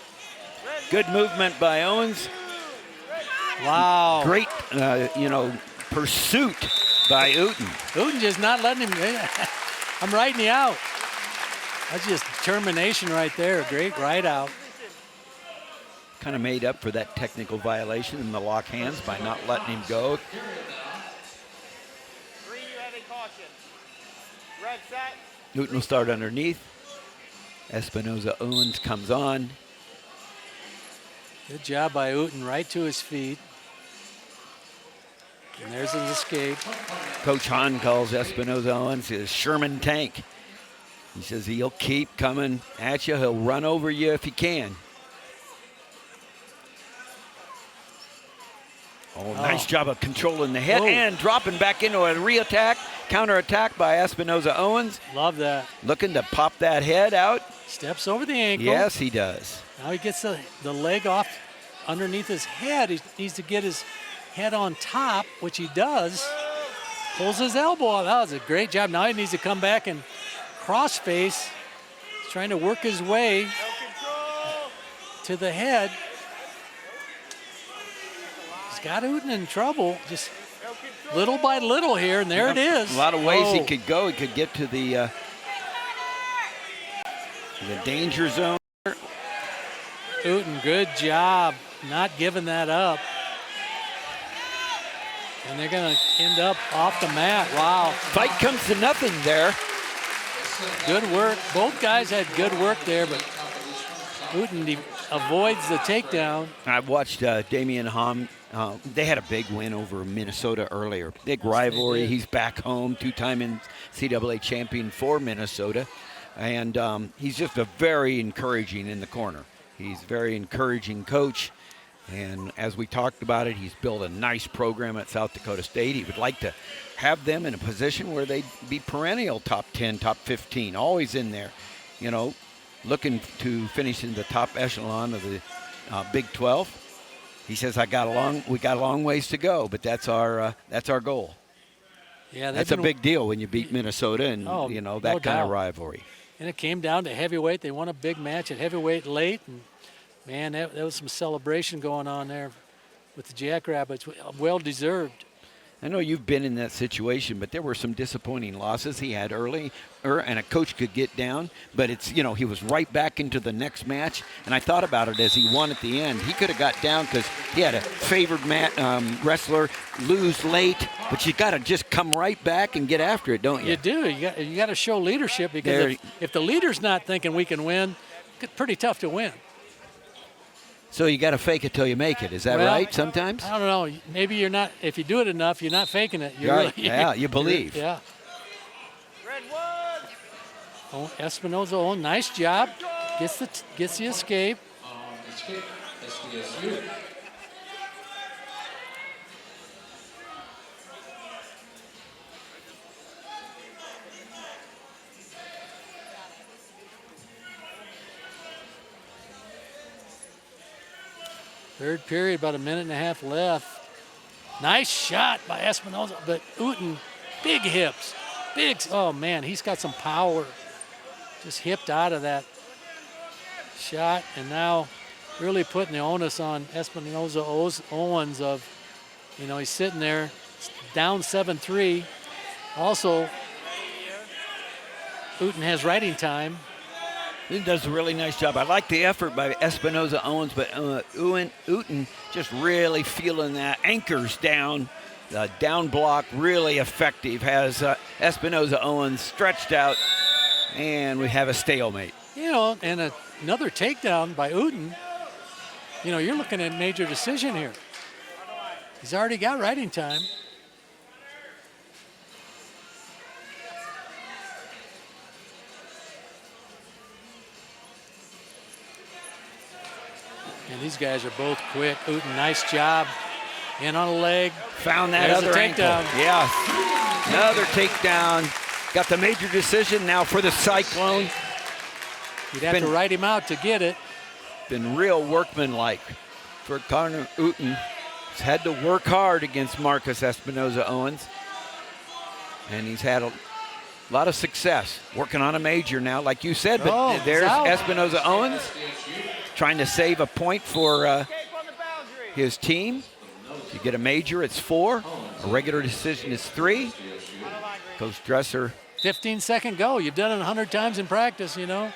Good movement by Owens. Wow. Great, pursuit by Euton. Euton just not letting him. I'm writing you out. That's just determination right there. Great right out. Kind of made up for that technical violation in the lock hands by not letting him go. Green, you have a caution. Red set. Euton will start underneath. Espinosa-Owens comes on. Good job by Euton, right to his feet. And there's his escape. Coach Hahn calls Espinosa-Owens his Sherman tank. He says he'll keep coming at you. He'll run over you if he can. Oh, nice job of controlling the head and dropping back into a re-attack, counter-attack by Espinosa-Owens. Love that. Looking to pop that head out. Steps over the ankle. Yes, he does. Now he gets the leg off underneath his head. He needs to get his head on top, which he does. Pulls his elbow out. That was a great job. Now he needs to come back and cross face. He's trying to work his way to the head. He's got Euton in trouble, just little by little here, and there it is. A lot of ways he could go. He could get to the danger zone. Euton, good job not giving that up. And they're going to end up off the mat. Wow. Fight comes to nothing there. Good work. Both guys had good work there, but Euton avoids the takedown. I watched Damian Hom. They had a big win over Minnesota earlier. Big rivalry. He's back home, two-time NCAA champion for Minnesota. And he's just a very encouraging in the corner. He's a very encouraging coach. And as we talked about it, he's built a nice program at South Dakota State. He would like to have them in a position where they'd be perennial top 10, top 15, always in there, looking to finish in the top echelon of the Big 12. He says, we got a long ways to go, but that's our goal. Yeah, that's a big deal when you beat Minnesota and that kind of rivalry. And it came down to heavyweight. They won a big match at heavyweight late, and man, that was some celebration going on there with the Jackrabbits. Well deserved. I know you've been in that situation, but there were some disappointing losses he had early, and a coach could get down, but it's, he was right back into the next match, and I thought about it as he won at the end. He could have got down because he had a favored wrestler lose late, but you got to just come right back and get after it, don't you? You do. You got to show leadership, because if the leader's not thinking we can win, it's pretty tough to win. So you got to fake it till you make it. Is that right sometimes? I don't know. Maybe you're not. If you do it enough, you're not faking it. You're right. Yeah, you believe. Yeah. Red one. Espinosa, nice job. Gets the escape. Third period, about a minute and a half left. Nice shot by Espinosa, but Euton, big hips. Oh man, he's got some power. Just hipped out of that shot, and now really putting the onus on Espinosa-Owens of, he's sitting there down 7-3. Also, Euton has writing time. He does a really nice job. I like the effort by Espinosa-Owens, but Euton just really feeling that, anchors down, The down block really effective, has Espinosa-Owens stretched out, and we have a stalemate. You know, and another takedown by Euton. You know, you're looking at a major decision here. He's already got riding time. And these guys are both quick. Euton, nice job. In on a leg. Found that There's other a ankle. takedown. Yeah, another takedown. Got the major decision now for the Cyclone. You'd have to ride him out to get it. Been real workmanlike for Connor Euton. He's had to work hard against Marcus Espinosa-Owens. And he's had a lot of success working on a major now, like you said. But there's Espinosa-Owens trying to save a point for his team. If you get a major, it's 4. A regular decision is 3. Coach Dresser. 15-second go. You've done it 100 times in practice, you know.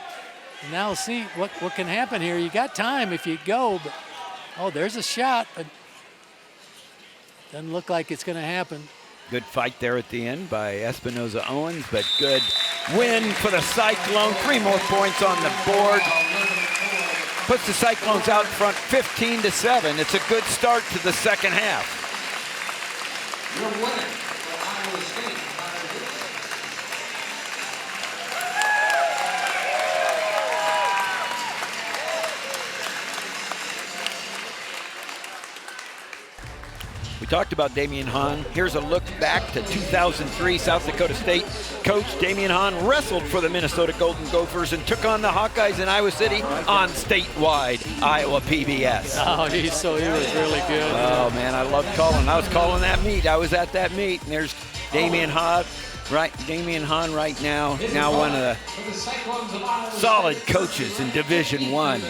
And now see what can happen here. You got time if you go, but there's a shot, but doesn't look like it's going to happen. Good fight there at the end by Espinosa-Owens, but good win for the Cyclone. 3 more points on the board. Puts the Cyclones out in front 15-7. It's a good start to the second half. Your winner for Iowa State. We talked about Damian Hahn. Here's a look back to 2003 South Dakota State. Coach Damian Hahn wrestled for the Minnesota Golden Gophers and took on the Hawkeyes in Iowa City on statewide Iowa PBS. Oh, he was really good. Oh, man, I love calling. I was calling that meet. I was at that meet, and there's Damian Hahn right now. Now one of the solid coaches in Division I.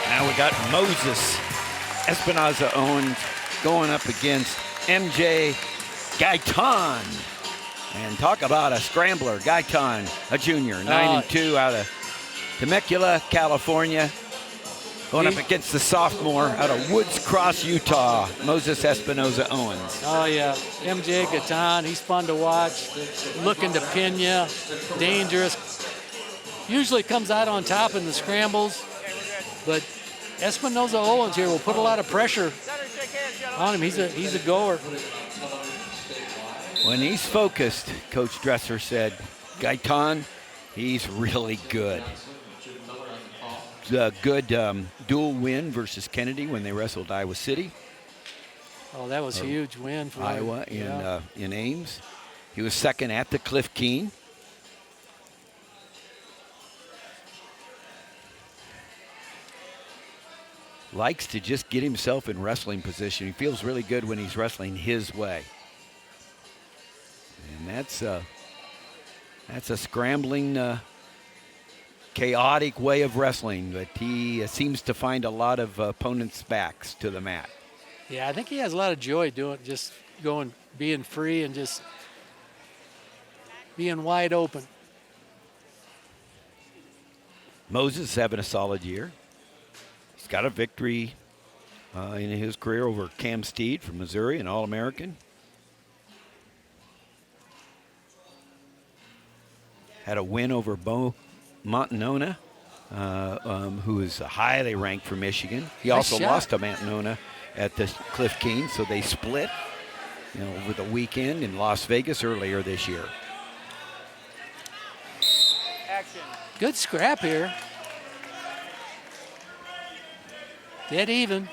Now we got Moses Espinosa-Owens going up against MJ Gaitan. And talk about a scrambler. Gaitan, a junior, 9-2 out of Temecula, California. Going up against the sophomore out of Woods Cross, Utah, Moses Espinosa-Owens. Oh, yeah. MJ Gaitan, he's fun to watch. Looking to pin you. Dangerous. Usually comes out on top in the scrambles. But Espinosa-Owens here will put a lot of pressure on him. He's a goer. When he's focused, Coach Dresser said, Gaitan, he's really good. A good dual win versus Kennedy when they wrestled Iowa City. Oh, that was a huge win for Iowa in Ames. He was second at the Cliff Keen. Likes to just get himself in wrestling position. He feels really good when he's wrestling his way. And that's a scrambling, chaotic way of wrestling, but he seems to find a lot of opponents' backs to the mat. Yeah, I think he has a lot of joy being free and just being wide open. Moses having a solid year. He's got a victory in his career over Cam Steed from Missouri, an All-American. Had a win over Bo Montanona, who is highly ranked for Michigan. He also lost to Montanona at the Cliff Keen, so they split over the weekend in Las Vegas earlier this year. Action. Good scrap here. Dead even.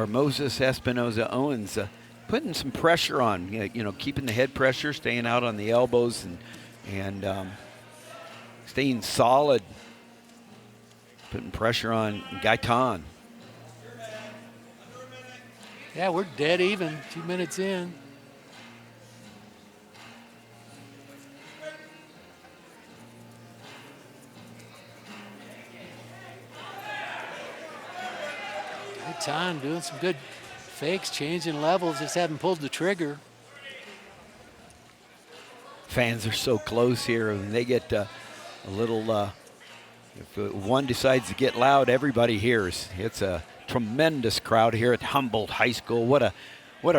Moses Espinosa-Owens putting some pressure on, keeping the head pressure, staying out on the elbows and staying solid, putting pressure on Gaitan. Yeah, we're dead even, 2 minutes in. Gaitan doing some good fakes, changing levels, just haven't pulled the trigger. Fans are so close here, and they get a little, if one decides to get loud, everybody hears. It's a tremendous crowd here at Humboldt High School. What a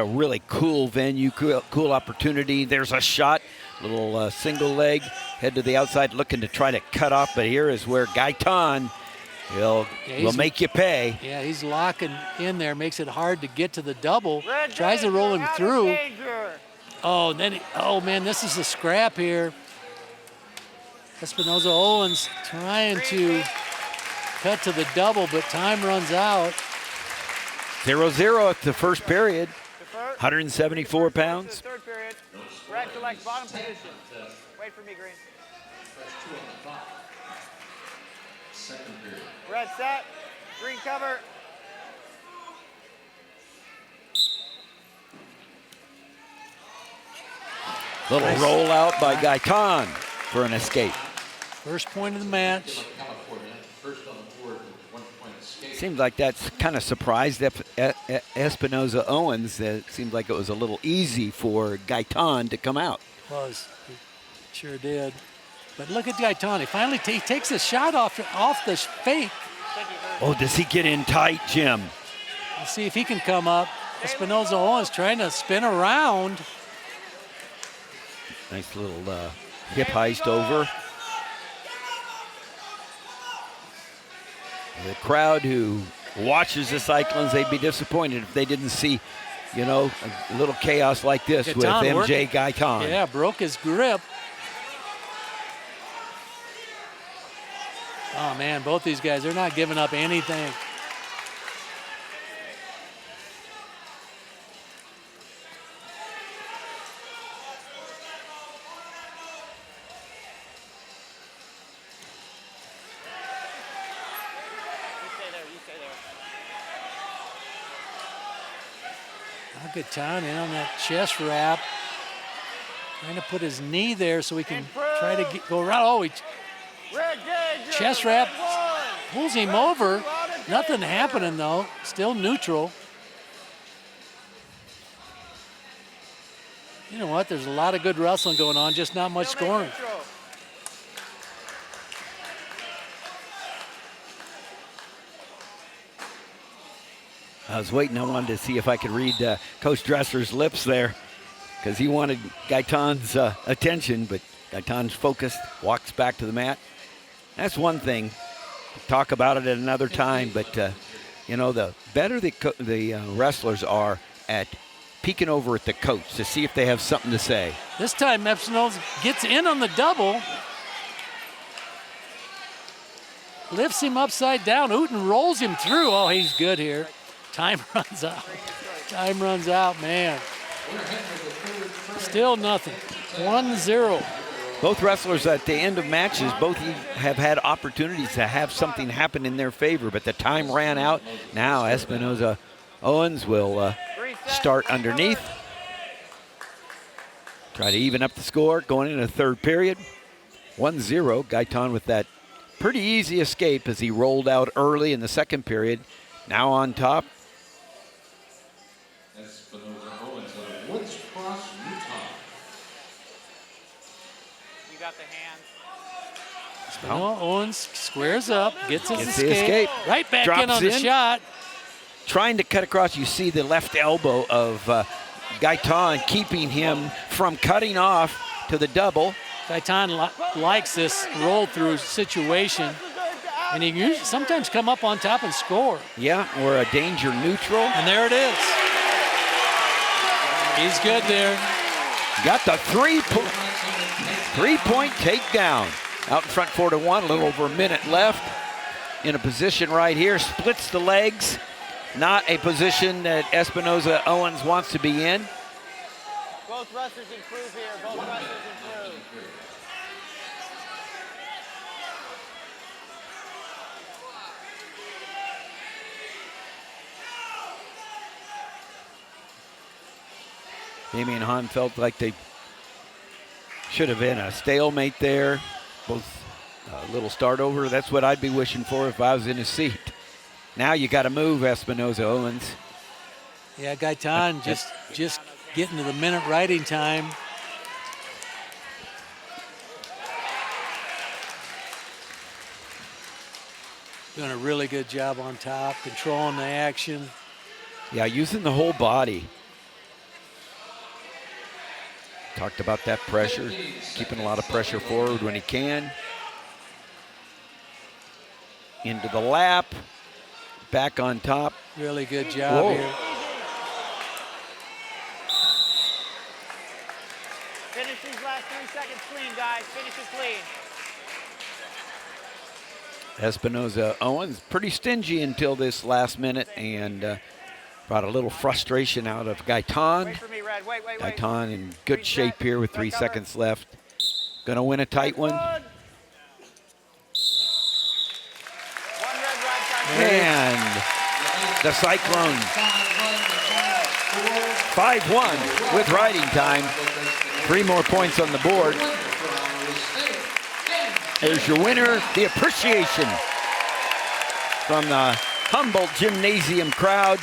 really cool venue, cool opportunity. There's a shot, little single leg, head to the outside looking to try to cut off, but here is where Gaitan will make you pay. Yeah, he's locking in there, makes it hard to get to the double, tries to roll him through. Oh, then, oh man, this is a scrap here. Espinosa-Owens trying to cut to the double, but time runs out. 0-0 at the first period. 174 pounds. Third period. Red selects bottom position. Wait for me, Green. Second period. Red set. Green cover. Little rollout by Gaitan for an escape. First point of the match. Seems like that's kind of surprised Espinosa-Owens. It seemed like it was a little easy for Gaitan to come out. Was, he sure did. But look at Gaitan. He finally takes a shot off the fake. Oh, does he get in tight, Jim? Let's see if he can come up. Espinosa-Owens trying to spin around. Nice little hip heist over. The crowd who watches the Cyclones, they'd be disappointed if they didn't see, you know, a little chaos like this with MJ Gaitan. Yeah, broke his grip. Oh man, both these guys, they're not giving up anything. Gaitan in on that chest wrap. Trying to put his knee there so he can try to go around. Oh, he chest wrap, pulls him over. Nothing happening though, still neutral. You know what, there's a lot of good wrestling going on, just not much scoring. I was waiting. I wanted to see if I could read Coach Dresser's lips there because he wanted Gaitan's attention, but Gaitan's focused, walks back to the mat. That's one thing. Talk about it at another time, but, you know, the better the wrestlers are at peeking over at the coach to see if they have something to say. This time, Espinosa gets in on the double. Lifts him upside down. Euton rolls him through. Oh, he's good here. Time runs out. Time runs out, man. Still nothing. 1-0. Both wrestlers at the end of matches, both have had opportunities to have something happen in their favor, but the time ran out. Now Espinosa-Owens will start underneath. Try to even up the score going into the third period. 1-0. Gaitan with that pretty easy escape as he rolled out early in the second period. Now on top. Espinosa-Owens of Woods Cross, Utah. You got the hand. Espinosa-Owens squares up, gets his escape. Right back Drops in on the shot. Trying to cut across. You see the left elbow of Gaitan keeping him from cutting off to the double. Gaitan likes this roll-through situation. And he can sometimes come up on top and score. Yeah, or a danger neutral. And there it is. He's good there. Got the three-point takedown. Out in front 4-1, a little over a minute left. In a position right here, splits the legs. Not a position that Espinosa-Owens wants to be in. Both wrestlers improve here. Both wrestlers improve. Damian Hahn felt like they should have been a stalemate there. Both a little start over. That's what I'd be wishing for if I was in his seat. Now you got to move, Espinosa-Owens. Yeah, Gaitan just getting to the minute riding time. Doing a really good job on top, controlling the action. Yeah, using the whole body. Talked about that pressure, keeping a lot of pressure forward when he can. Into the lap, back on top. Really good job here. Finish these last 3 seconds clean, guys. Finish it clean. Espinosa-Owens pretty stingy until this last minute and brought a little frustration out of Gaitan. Wait for me, Red. Wait. Gaitan in good shape here with 3 seconds left. Gonna win a tight one. And the Cyclones 5-1 with riding time. 3 more points on the board. There's your winner, the appreciation from the Humboldt Gymnasium crowd.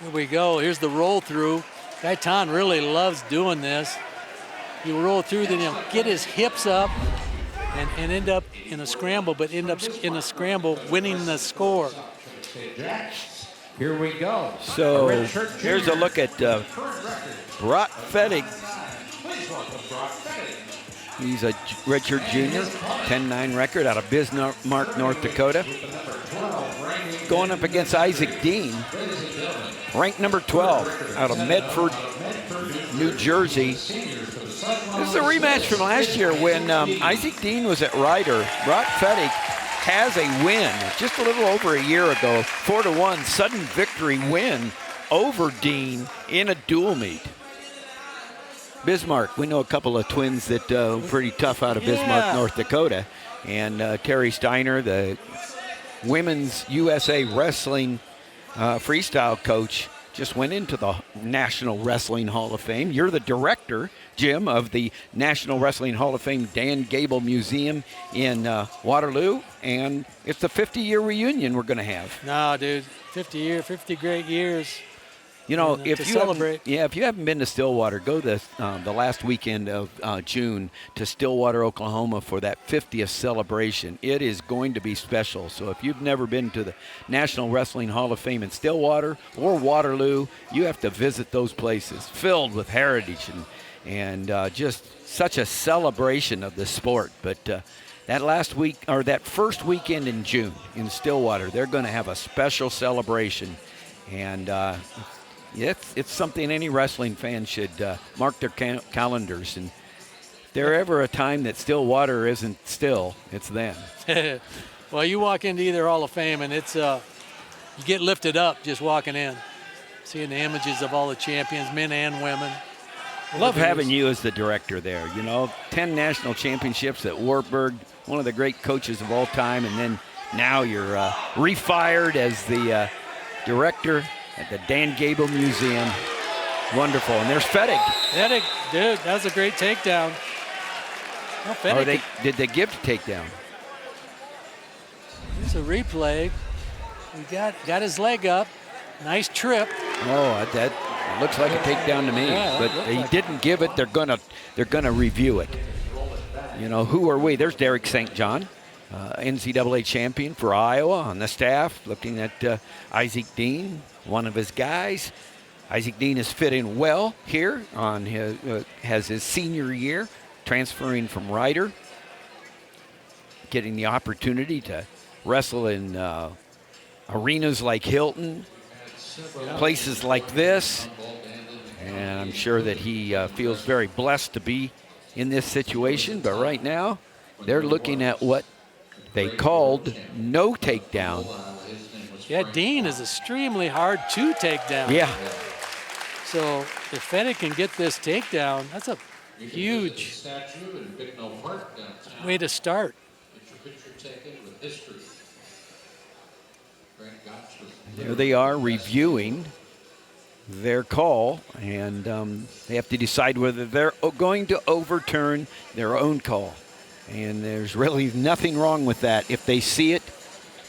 Here we go. Here's the roll through. Gaitan really loves doing this. He'll roll through, then he'll get his hips up and end up in a scramble, but end up in a scramble winning the score. Here we go. So here's a look at Brock Fettig. He's a redshirt junior, 10-9 record out of Bismarck, North Dakota. Going up against Isaac Dean, ranked number 12 out of Medford, New Jersey. This is a rematch from last year when Isaac Dean was at Ryder. Brock Fettig has a win just a little over a year ago, 4-1 sudden victory win over Dean in a dual meet. Bismarck, we know a couple of twins that are pretty tough out of Bismarck, North Dakota. And Terry Steiner, the women's USA Wrestling freestyle coach, just went into the National Wrestling Hall of Fame. You're the director, Jim, of the National Wrestling Hall of Fame Dan Gable Museum in Waterloo. And it's the 50-year reunion we're going to have. No, dude, 50 great years. You know, if you haven't been to Stillwater, go the last weekend of June to Stillwater, Oklahoma for that 50th celebration. It is going to be special. So if you've never been to the National Wrestling Hall of Fame in Stillwater or Waterloo, you have to visit those places filled with heritage and just such a celebration of the sport. But that last week, or that first weekend in June in Stillwater, they're going to have a special celebration. And it's something any wrestling fan should mark their calendars. And if there ever a time that Stillwater isn't still, it's then. Well, you walk into either Hall of Fame and it's you get lifted up just walking in, seeing the images of all the champions, men and women. Love having you as the director there. You know, 10 national championships at Wartburg, one of the great coaches of all time, and then now you're refired as the director at the Dan Gable Museum. Wonderful. And there's Fettig. Fettig, dude, that was a great takedown. Well, did they give the takedown? Here's a replay. We got his leg up. Nice trip. Oh, that looks like a takedown to me. Yeah, but he didn't give it. They're gonna review it. You know, who are we? There's Derek St. John. NCAA champion for Iowa on the staff, looking at Isaac Dean, one of his guys. Isaac Dean is fitting well here on has his senior year, transferring from Ryder, getting the opportunity to wrestle in arenas like Hilton, places like this, and I'm sure that he feels very blessed to be in this situation. But right now, they're looking at what they called no takedown. Yeah, Dean is extremely hard to take down. Yeah. So if Fettig can get this takedown, that's a huge way to start. There they are reviewing their call, and they have to decide whether they're going to overturn their own call. And there's really nothing wrong with that if they see it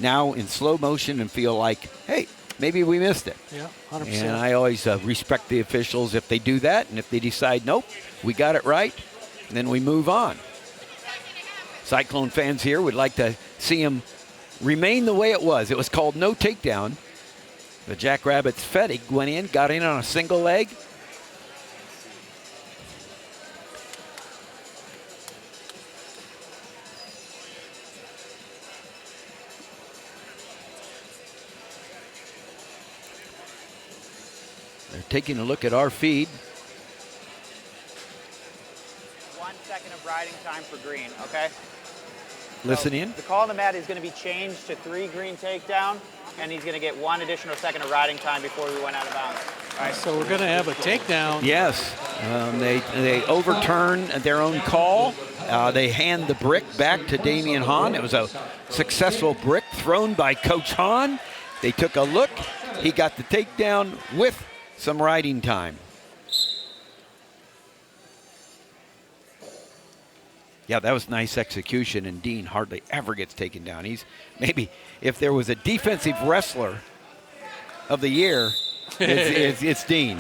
now in slow motion and feel like, hey, maybe we missed it. Yeah, 100%. And I always respect the officials if they do that, and if they decide, nope, we got it right, then we move on. Cyclone fans here would like to see him remain the way it was. It was called no takedown. The Jackrabbits Fettig went in, got in on a single leg. They're taking a look at our feed. 1 second of riding time for green, okay? Listen So in. The call on the mat is going to be changed to 3 green takedown, and he's going to get 1 additional second of riding time before we went out of bounds. All right, so we're going to have a takedown. Yes, they overturn their own call. They hand the brick back to Damian Hahn. It was a successful brick thrown by Coach Hahn. They took a look. He got the takedown with some riding time. Yeah, that was nice execution, and Dean hardly ever gets taken down. He's maybe, if there was a defensive wrestler of the year, it's Dean.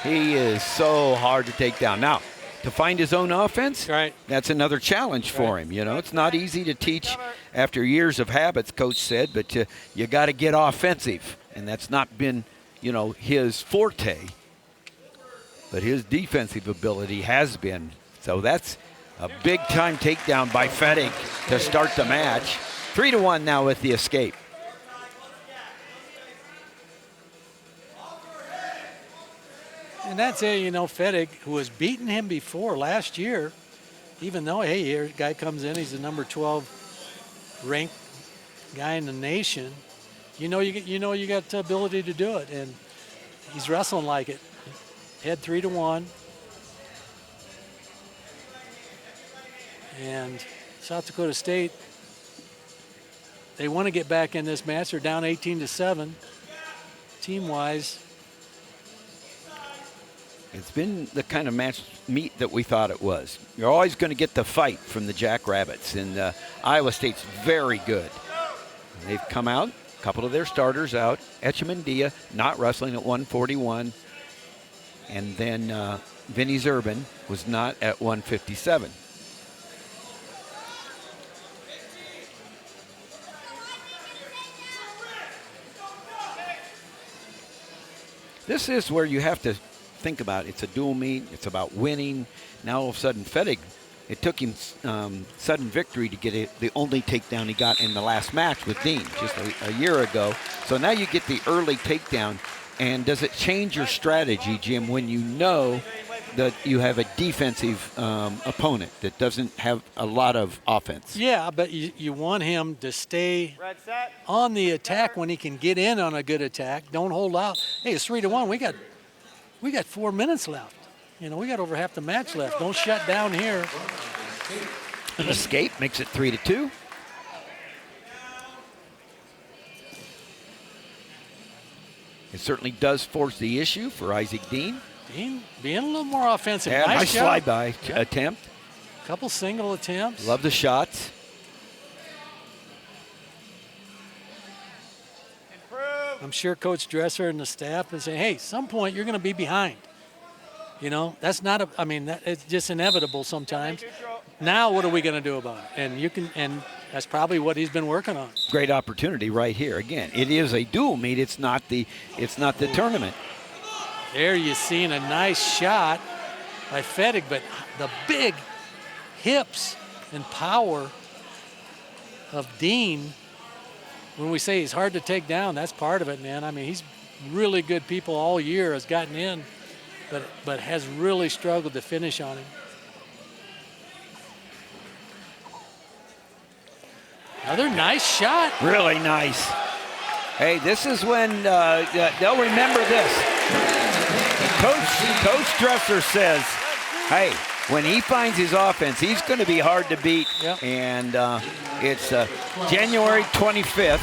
He is so hard to take down. Now, to find his own offense, right, that's another challenge for him. You know, it's not easy to teach after years of habits, Coach said, but you got to get offensive, and that's not been, you know, his forte. But his defensive ability has been. So that's a big-time takedown by Fettig to start the match. 3-1 now with the escape. And that's it, you know, Fettig, who has beaten him before last year, even though, hey, here a guy comes in, he's the number 12 ranked guy in the nation. You know you got the ability to do it, and he's wrestling like it. Head 3-1. And South Dakota State, they want to get back in this match. They're down 18-7, team-wise. It's been the kind of match meet that we thought it was. You're always going to get the fight from the Jackrabbits, and Iowa State's very good. They've come out, a couple of their starters out. Echemendia not wrestling at 141, and then Vinny Zerban was not at 157. This is where you have to think about it's a dual meet. It's about winning. Now all of a sudden, Fettig, it took him sudden victory to get the only takedown he got in the last match with Dean just a year ago. So now you get the early takedown. And does it change your strategy, Jim, when you know that you have a defensive opponent that doesn't have a lot of offense? Yeah, but you want him to stay on the attack when he can get in on a good attack. Don't hold out. Hey, it's 3-1. We got 4 minutes left. You know, we got over half the match left. Don't shut down here. An escape makes it 3-2. It certainly does force the issue for Isaac Dean. Dean being a little more offensive. Yeah, nice job. slide-by attempt. Couple single attempts. Love the shots. I'm sure Coach Dresser and the staff is saying, hey, some point you're going to be behind. You know, that's not it's just inevitable sometimes. Now what are we going to do about it? And that's probably what he's been working on. Great opportunity right here. Again, it is a dual meet. It's not the tournament. There you're seeing a nice shot by Fettig, but the big hips and power of Dean, when we say he's hard to take down, that's part of it, man. I mean, he's really good people all year, has gotten in, but has really struggled to finish on him. Another nice shot. Really nice. Hey, this is when they'll remember this. Coach Dresser says, hey, when he finds his offense, he's going to be hard to beat. Yep. And it's January 25th.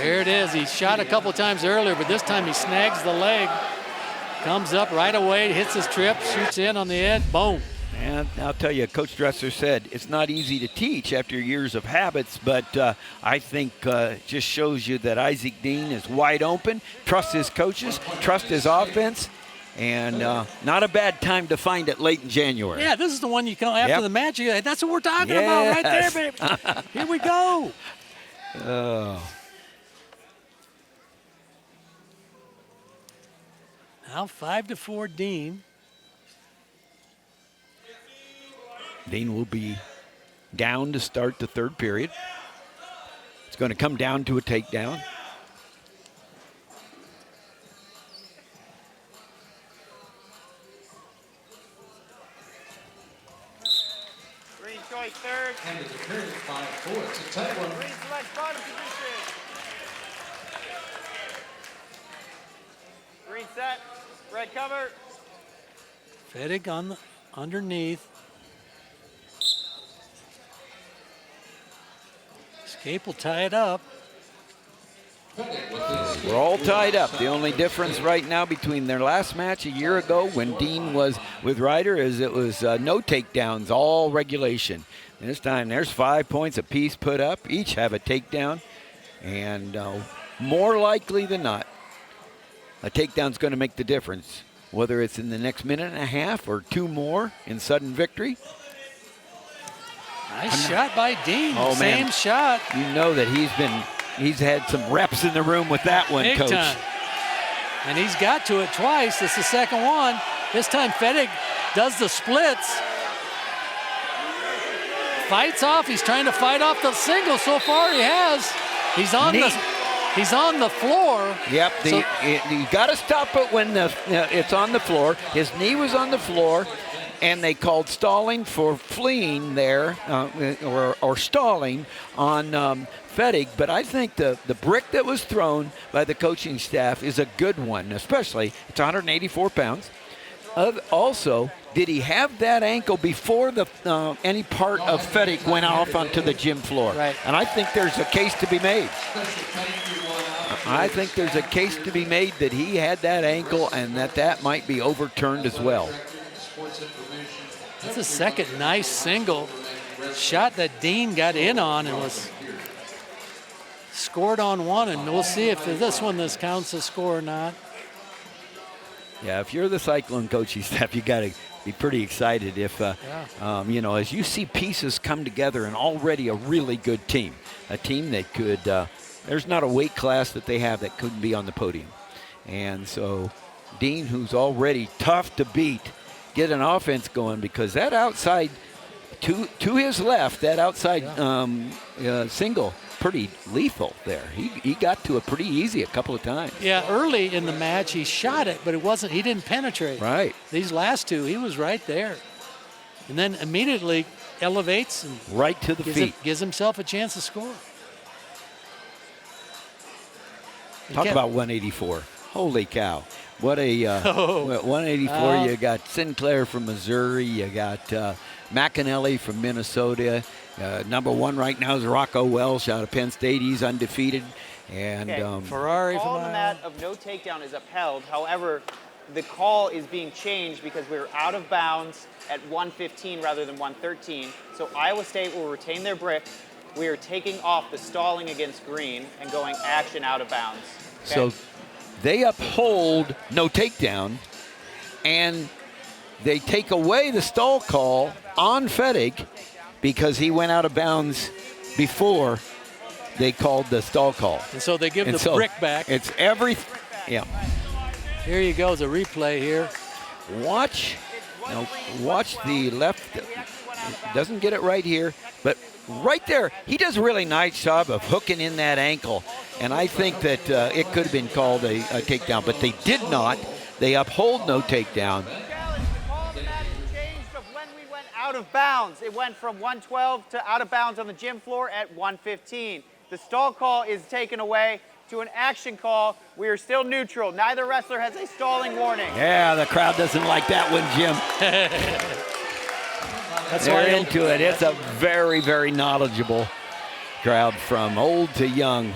There it is. He shot a couple times earlier, but this time he snags the leg. Comes up right away, hits his trip, shoots in on the edge, boom. And I'll tell you, Coach Dresser said it's not easy to teach after years of habits, but I think it just shows you that Isaac Dean is wide open, trusts his coaches, trusts his offense, and not a bad time to find it late in January. Yeah, this is the one you come after the match. That's what we're talking about right there, baby. Here we go. Oh. Now 5-4 Dean. Dean will be down to start the third period. It's going to come down to a takedown. Green choice third. And it's a period 5-4. It's a tight one. Green select bottom position. Green set. Red cover. Fettig on the underneath. Escape will tie it up. We're all tied up. The only difference right now between their last match a year ago when Dean was with Ryder is it was no takedowns, all regulation. And this time there's 5 points apiece put up. Each have a takedown. And more likely than not, a takedown's going to make the difference, whether it's in the next minute and a half or two more in sudden victory. Nice shot by Dean. Oh, Same man. shot. You know that he's had some reps in the room with that one, Big Coach. time. And he's got to it twice. It's the second one. This time Fettig does the splits. Fights off. He's trying to fight off the single. So far he has. He's on the floor. Yep, you got to stop it when it's on the floor. His knee was on the floor, and they called stalling for fleeing there, or stalling on Fettig. But I think the brick that was thrown by the coaching staff is a good one, especially it's 184 pounds. Also, did he have that ankle before any part of Fettig went off onto the gym floor? Right. And I think there's a case to be made. I think there's a case to be made that he had that ankle and that might be overturned as well. That's a second nice single shot that Dean got in on and was scored on one, and we'll see if this counts as score or not. Yeah, if you're the Cyclone coaching staff, you got to be pretty excited if, as you see pieces come together and already a really good team, a team that could, there's not a weight class that they have that couldn't be on the podium. And so Dean, who's already tough to beat, get an offense going because that outside, to his left, that outside single, pretty lethal there. He got to it pretty easy a couple of times. Yeah, early in the match he shot it, but he didn't penetrate. Right. These last two, he was right there. And then immediately elevates and right to the feet. Gives himself a chance to score. Talk about 184. Holy cow. What a 184. You got Sinclair from Missouri. You got McAnally from Minnesota. Number one right now is Rocco Welsh out of Penn State. He's undefeated. And Ferrari call from on the mat of no takedown is upheld. However, the call is being changed because we're out of bounds at 115 rather than 113. So Iowa State will retain their brick. We are taking off the stalling against green and going action out of bounds. Okay? So they uphold no takedown, and they take away the stall call on Fettig because he went out of bounds before they called the stall call. And so they give the brick back. It's yeah. Here you go, the replay here. Watch the left. Doesn't get it right here, but right there, he does a really nice job of hooking in that ankle. And I think that it could have been called a takedown, but they did not. They uphold no takedown. Out of bounds. It went from 112 to out of bounds on the gym floor at 115. The stall call is taken away to an action call. We are still neutral. Neither wrestler has a stalling warning. Yeah, the crowd doesn't like that one, Jim. They're into it. It's a very, very knowledgeable crowd from old to young.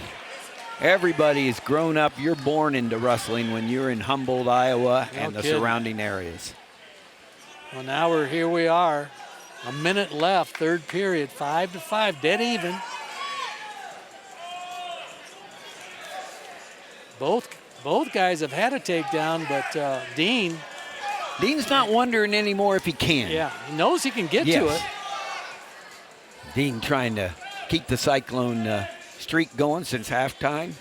Everybody's grown up. You're born into wrestling when you're in Humboldt, Iowa, and the surrounding areas. Well, now here we are. A minute left, third period, 5-5, dead even. Both guys have had a takedown, but Dean's not wondering anymore if he can. Yeah, he knows he can get to it. Dean trying to keep the Cyclone streak going since halftime.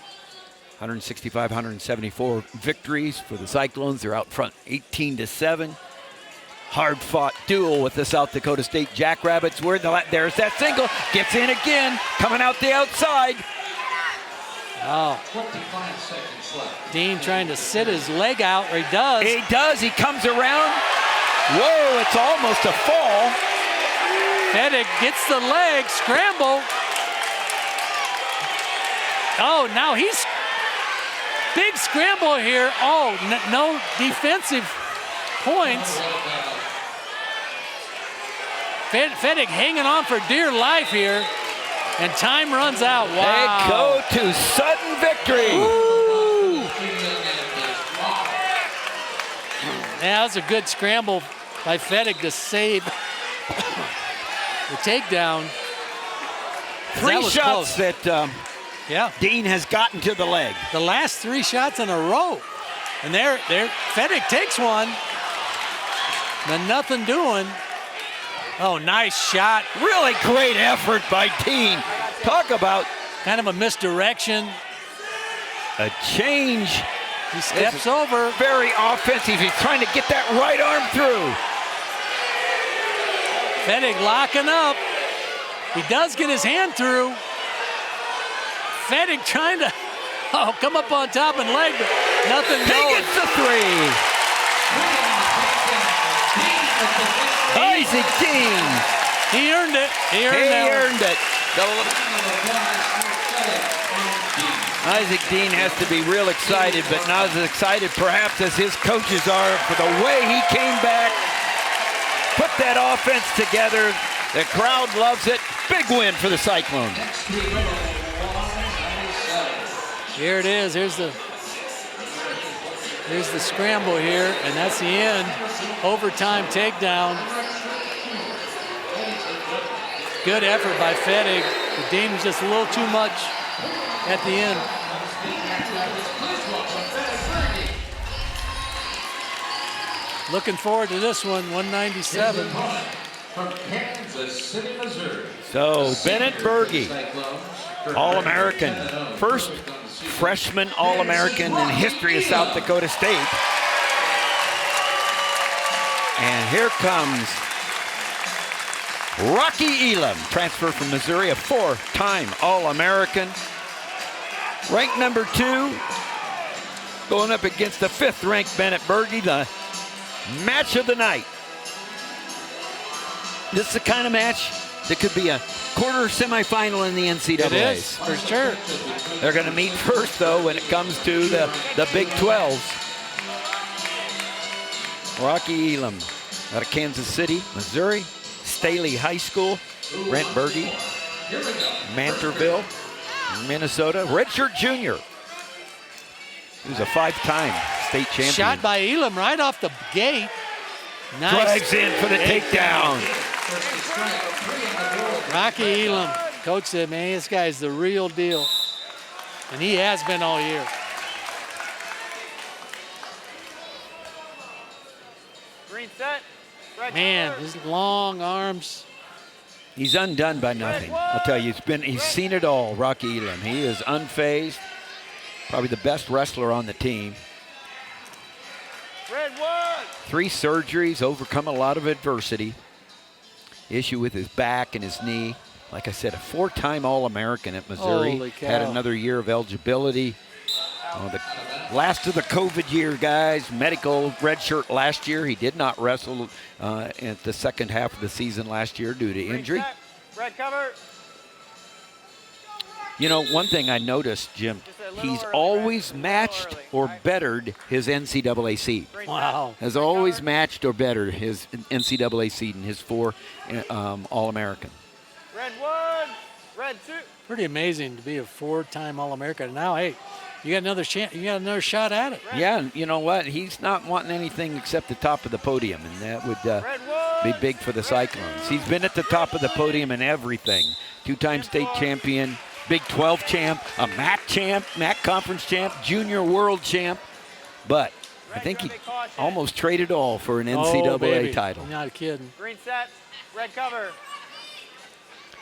165, 174 victories for the Cyclones. They're out front 18-7. Hard-fought duel with the South Dakota State Jackrabbits. There's that single. Gets in again. Coming out the outside. Oh. 25 seconds left. Dean trying to sit his leg out, or he does. He does. He comes around. Whoa, it's almost a fall. Fettig gets the leg, scramble. Oh, now he's big scramble here. Oh, no defensive points. Fettig hanging on for dear life here, and time runs out. Wow. They go to sudden victory. Woo. Yeah, that's a good scramble by Fettig to save the takedown. Three shots close. that Dean has gotten to the leg. The last 3 shots in a row. And there Fettig takes one. Then nothing doing. Oh, nice shot. Really great effort by Dean. Talk about kind of a misdirection. A change. He steps over. Very offensive. He's trying to get that right arm through. Fettig locking up. He does get his hand through. Fettig trying to come up on top and leg, but nothing going. He gets the 3. Isaac Dean. He earned it. He earned it. Isaac Dean has to be real excited, but not as excited perhaps as his coaches are for the way he came back, put that offense together. The crowd loves it. Big win for the Cyclones. Here it is. Here's the scramble here, and that's the end. Overtime takedown. Good effort by Fettig. The Dean was just a little too much at the end. Looking forward to this one, 197. From Kansas City, Missouri. So Bennett Bergie, All-American. First freshman All-American in history of South Dakota State. And here comes Rocky Elam, transfer from Missouri, a 4-time All-American. Ranked number 2, going up against the 5th-ranked Bennett Bergie, the match of the night. This is the kind of match that could be a quarter semifinal in the NCAA. It is, for sure. They're going to meet first, though, when it comes to the Big 12s. Rocky Elam out of Kansas City, Missouri. Staley High School, Brent Bergie, Mantorville, Minnesota. Redshirt junior. Who's a 5-time state champion. Shot by Elam right off the gate. Nice. Drags in for the takedown. Rocky Elam. Coach said, man, this guy's the real deal. And he has been all year. Green set. Man, his long arms. He's undone by nothing. I'll tell you, he's seen it all, Rocky Elam. He is unfazed. Probably the best wrestler on the team. Red 1. 3 surgeries, overcome a lot of adversity. Issue with his back and his knee. Like I said, a 4-time All-American at Missouri. Holy cow. Had another year of eligibility. The last of the COVID year, guys. Medical redshirt last year. He did not wrestle at the second half of the season last year due to injury. Red cover. You know, one thing I noticed, Jim, he's always matched or bettered his NCAA seed. Wow. Has always matched or bettered his NCAA seed in his 4 All-American. Red 1. Pretty amazing to be a 4-time All-American. Now, hey, you got another chance. You got another shot at it. Yeah, and you know what? He's not wanting anything except the top of the podium, and that would be big for the Cyclones. He's been at the top of the podium in everything. 2-time state champion, Big 12 champ, a MAC conference champ, junior world champ. But I think he almost traded all for an NCAA title. I'm not kidding. Green set, red cover.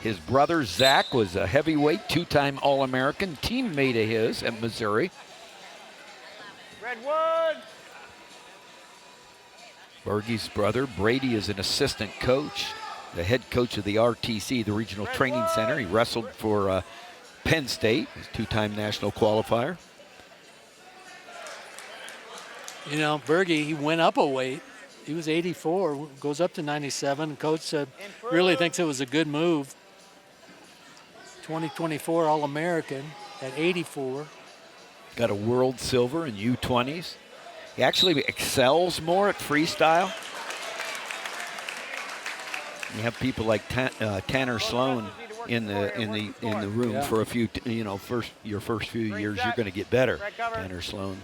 His brother Zach was a heavyweight, 2-time All-American, teammate of his at Missouri. Redwood. Bergie's brother Brady is an assistant coach, the head coach of the RTC, the Regional Training Center. He wrestled for Penn State, his 2-time national qualifier. You know, Bergie, he went up a weight. He was 84, goes up to 97. Coach said, really thinks it was a good move. 2024 All-American at 84. Got a world silver in U20s. He actually excels more at freestyle. You have people like Tanner Sloan in the room for a few, your first few years, you're going to get better. Tanner Sloan.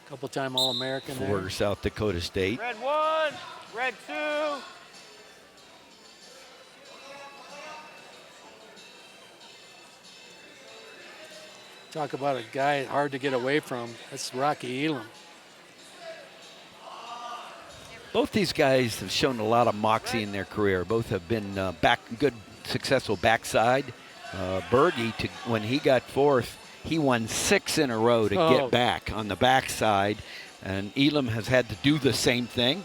Couple-time All-American for there. South Dakota State. Red 1, red 2. Talk about a guy hard to get away from. That's Rocky Elam. Both these guys have shown a lot of moxie in their career. Both have been good, successful backside. Bergie, when he got fourth, he won 6 in a row to get back on the backside, and Elam has had to do the same thing.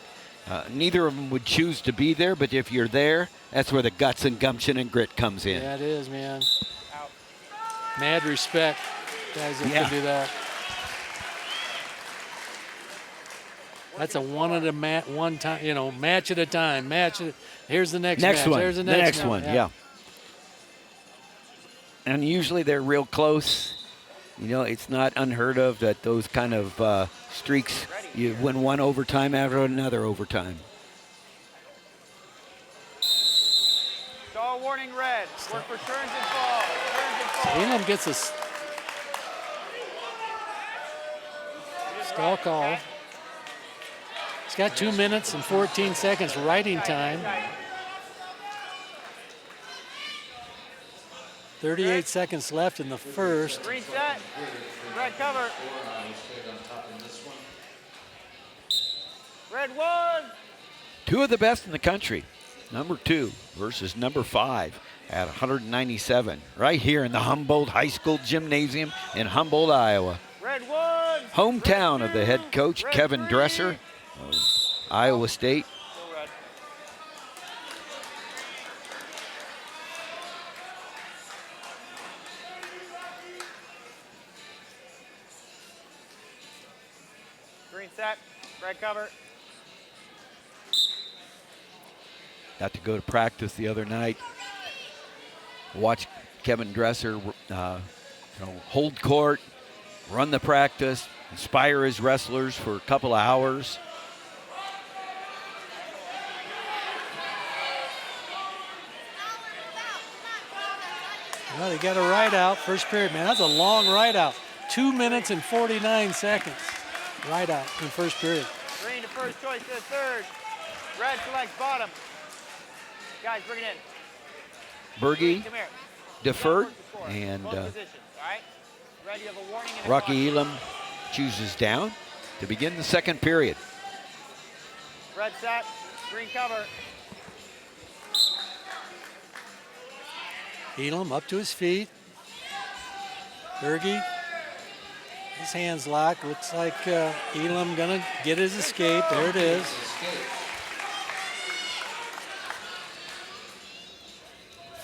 Neither of them would choose to be there, but if you're there, that's where the guts and gumption and grit comes in. Yeah, it is, man. Mad respect, guys that can do that. That's a one time, match at a time. Here's the next match. One. There's the next one. Yeah. And usually they're real close. It's not unheard of that those kind of streaks, you win one overtime after another overtime. Stall warning red. Work for turns and falls. Turns and falls. Elam gets a stall call. He's got 2 minutes and 14 seconds riding time. 38 seconds left in the first. Green set, red cover. Red 1. 2 of the best in the country. Number 2 versus number 5 at 197. Right here in the Humboldt High School Gymnasium in Humboldt, Iowa. Red 1. Hometown of the head coach, Kevin Dresser of Iowa State. Green set, red cover. Got to go to practice the other night. Watch Kevin Dresser hold court, run the practice, inspire his wrestlers for a couple of hours. Well, they got a ride out first period, man. That's a long ride out. 2 minutes and 49 seconds. Ride out in first period. Green to first choice to third. Red selects bottom. Guys, bring it in. Bergie deferred, and Rocky Elam chooses down to begin the second period. Red set, green cover. Elam up to his feet. Bergie, his hands locked. Looks like Elam gonna get his escape. There it is.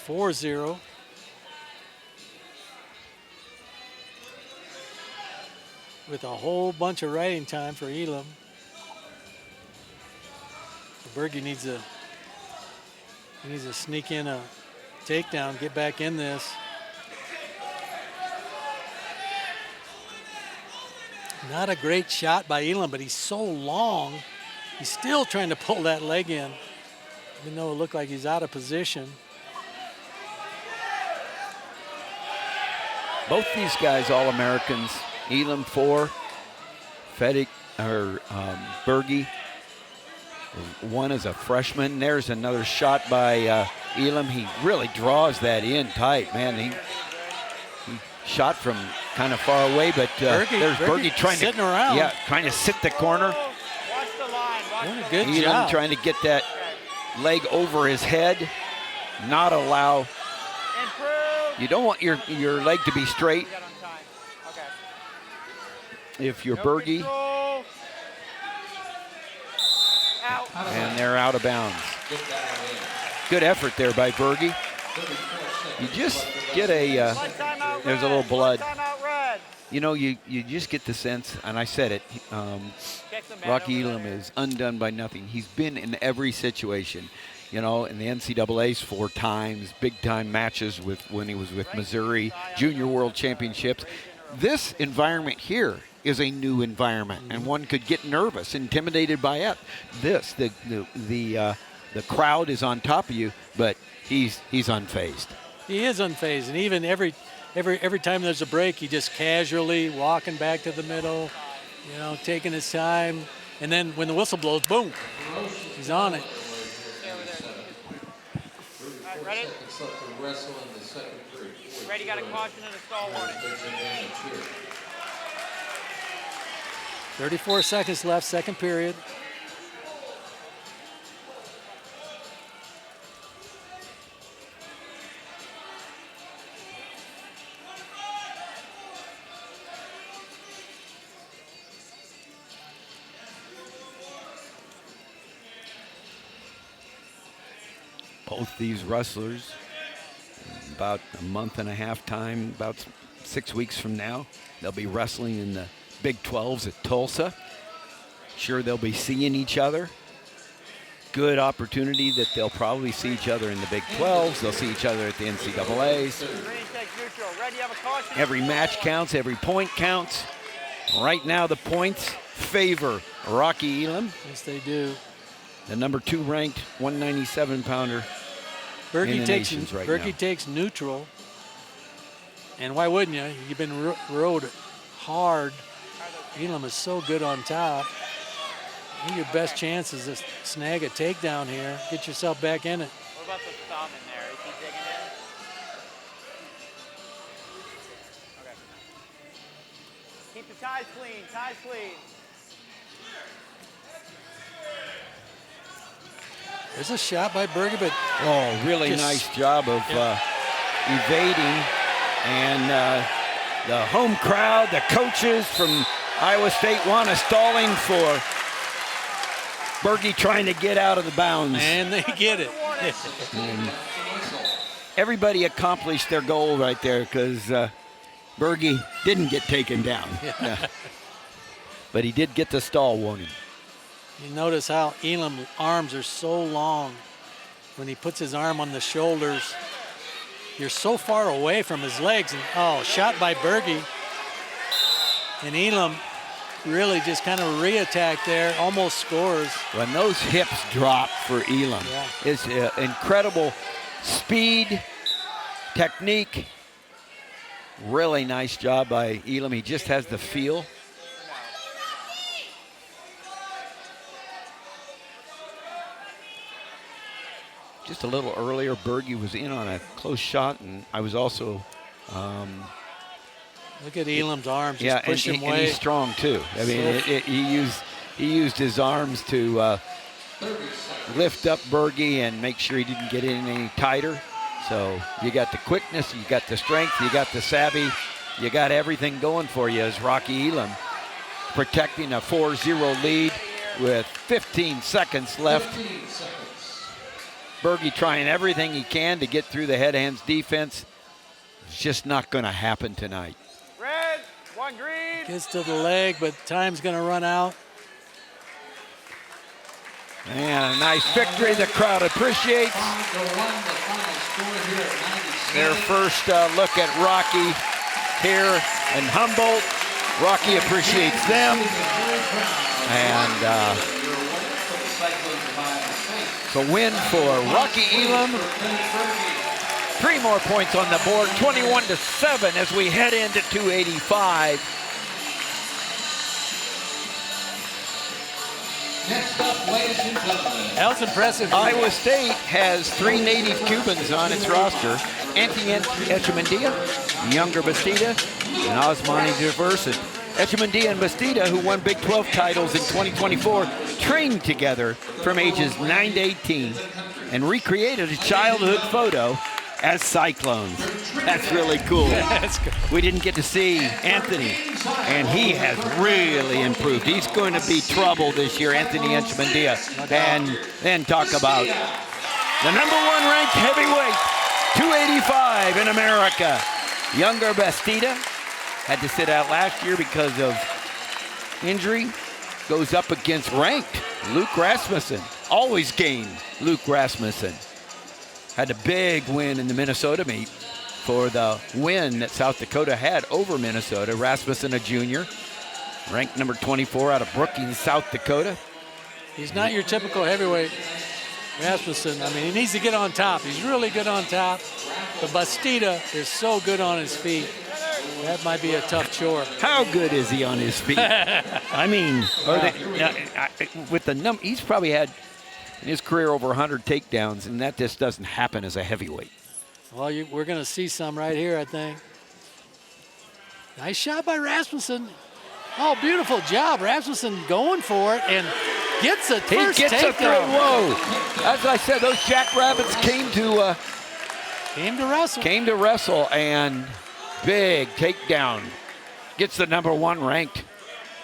.40. With a whole bunch of riding time for Elam. Bergie needs to sneak in a takedown, get back in this. Not a great shot by Elam, but he's so long. He's still trying to pull that leg in, even though it looked like he's out of position. Both these guys All-Americans. Elam 4, Fettig, or Bergie, one as a freshman. There's another shot by Elam. He really draws that in tight, man. He shot from kind of far away, but there's Bergie trying sitting to around. Yeah, trying to sit the corner. Watch the line. Doing a good Elam job. trying to get that leg over his head, not allow. You don't want your leg to be straight. If you're Bergie. And they're out of bounds. Good effort there by Bergie. You just get a, there's a little blood. You know, you just get the sense, and I said it, Rocky Elam is undone by nothing. He's been in every situation. You know, in the NCAAs 4 times, big-time matches when he was with Missouri, Junior World Championships. This environment here is a new environment, and one could get nervous, intimidated by it. The crowd is on top of you, but he's unfazed. He is unfazed, and even every time there's a break, he just casually walking back to the middle, you know, taking his time, and then when the whistle blows, boom, he's on it. Ready? Ready, got a caution and a stall warning. 34 seconds left, second period. Both these wrestlers, about a month and a half time, about 6 weeks from now, they'll be wrestling in the Big 12s at Tulsa. Sure, they'll be seeing each other. Good opportunity that they'll probably see each other in the Big 12s. They'll see each other at the NCAAs. Every match counts, every point counts. Right now, the points favor Rocky Elam. Yes, they do. The number 2 ranked 197-pounder. Bergie takes neutral, and why wouldn't you? You've been rode hard. Elam is so good on top. I think your best chance is to snag a takedown here. Get yourself back in it. What about the thumb in there? Is he digging in? Okay. Keep the ties clean. Ties clean. There's a shot by Bergie, but really nice job of evading, and the home crowd, the coaches from Iowa State want a stalling for Bergie trying to get out of the bounds. And they get it. Everybody accomplished their goal right there because Bergie didn't get taken down. But he did get the stall warning. You notice how Elam's arms are so long. When he puts his arm on the shoulders, you're so far away from his legs. And shot by Bergie. And Elam really just kind of re-attacked there, almost scores. When those hips drop for Elam, it's incredible speed, technique. Really nice job by Elam. He just has the feel. Just a little earlier, Bergie was in on a close shot, and I was also. Look at Elam's arms, just push him away. And he's strong too. I mean, he used his arms to lift up Bergie and make sure he didn't get in any tighter. So you got the quickness, you got the strength, you got the savvy, you got everything going for you as Rocky Elam protecting a 4-0 lead with 15 seconds left. Bergie trying everything he can to get through the head-hands defense. It's just not going to happen tonight. Red, 1 green. Gets to the leg, but time's going to run out. And a nice victory the crowd appreciates. Their first look at Rocky here in Humboldt. Rocky appreciates them. And it's a win for Rocky Elam, 3 more points on the board, 21-7 as we head into 285. Next up, ladies and gentlemen. That was impressive. Iowa State has 3 native Cubans on its roster. Anthony Echemendia, Younger Bastida, and Osmani Diverson. Echemendia and Bastida, who won Big 12 titles in 2024, trained together from ages 9 to 18 and recreated a childhood photo as Cyclones. That's really cool. We didn't get to see Anthony, and he has really improved. He's going to be trouble this year, Anthony Echemendia. And then talk about the number 1 ranked heavyweight, 285 in America. Younger Bastida had to sit out last year because of injury. Goes up against ranked Luke Rasmussen. Always game, Luke Rasmussen. Had a big win in the Minnesota meet for the win that South Dakota had over Minnesota. Rasmussen, a junior, ranked number 24 out of Brookings, South Dakota. He's not your typical heavyweight, Rasmussen. I mean, he needs to get on top. He's really good on top. But Bastida is so good on his feet. That might be a tough chore. How good is he on his feet? I mean, with the number, he's probably had in his career over 100 takedowns, and that just doesn't happen as a heavyweight. Well, we're going to see some right here, I think. Nice shot by Rasmussen. Oh, beautiful job. Rasmussen going for it and gets a first takedown. He gets a throw. Whoa. As I said, those Jackrabbits came to wrestle. Came to wrestle, and big takedown. Gets the number 1 ranked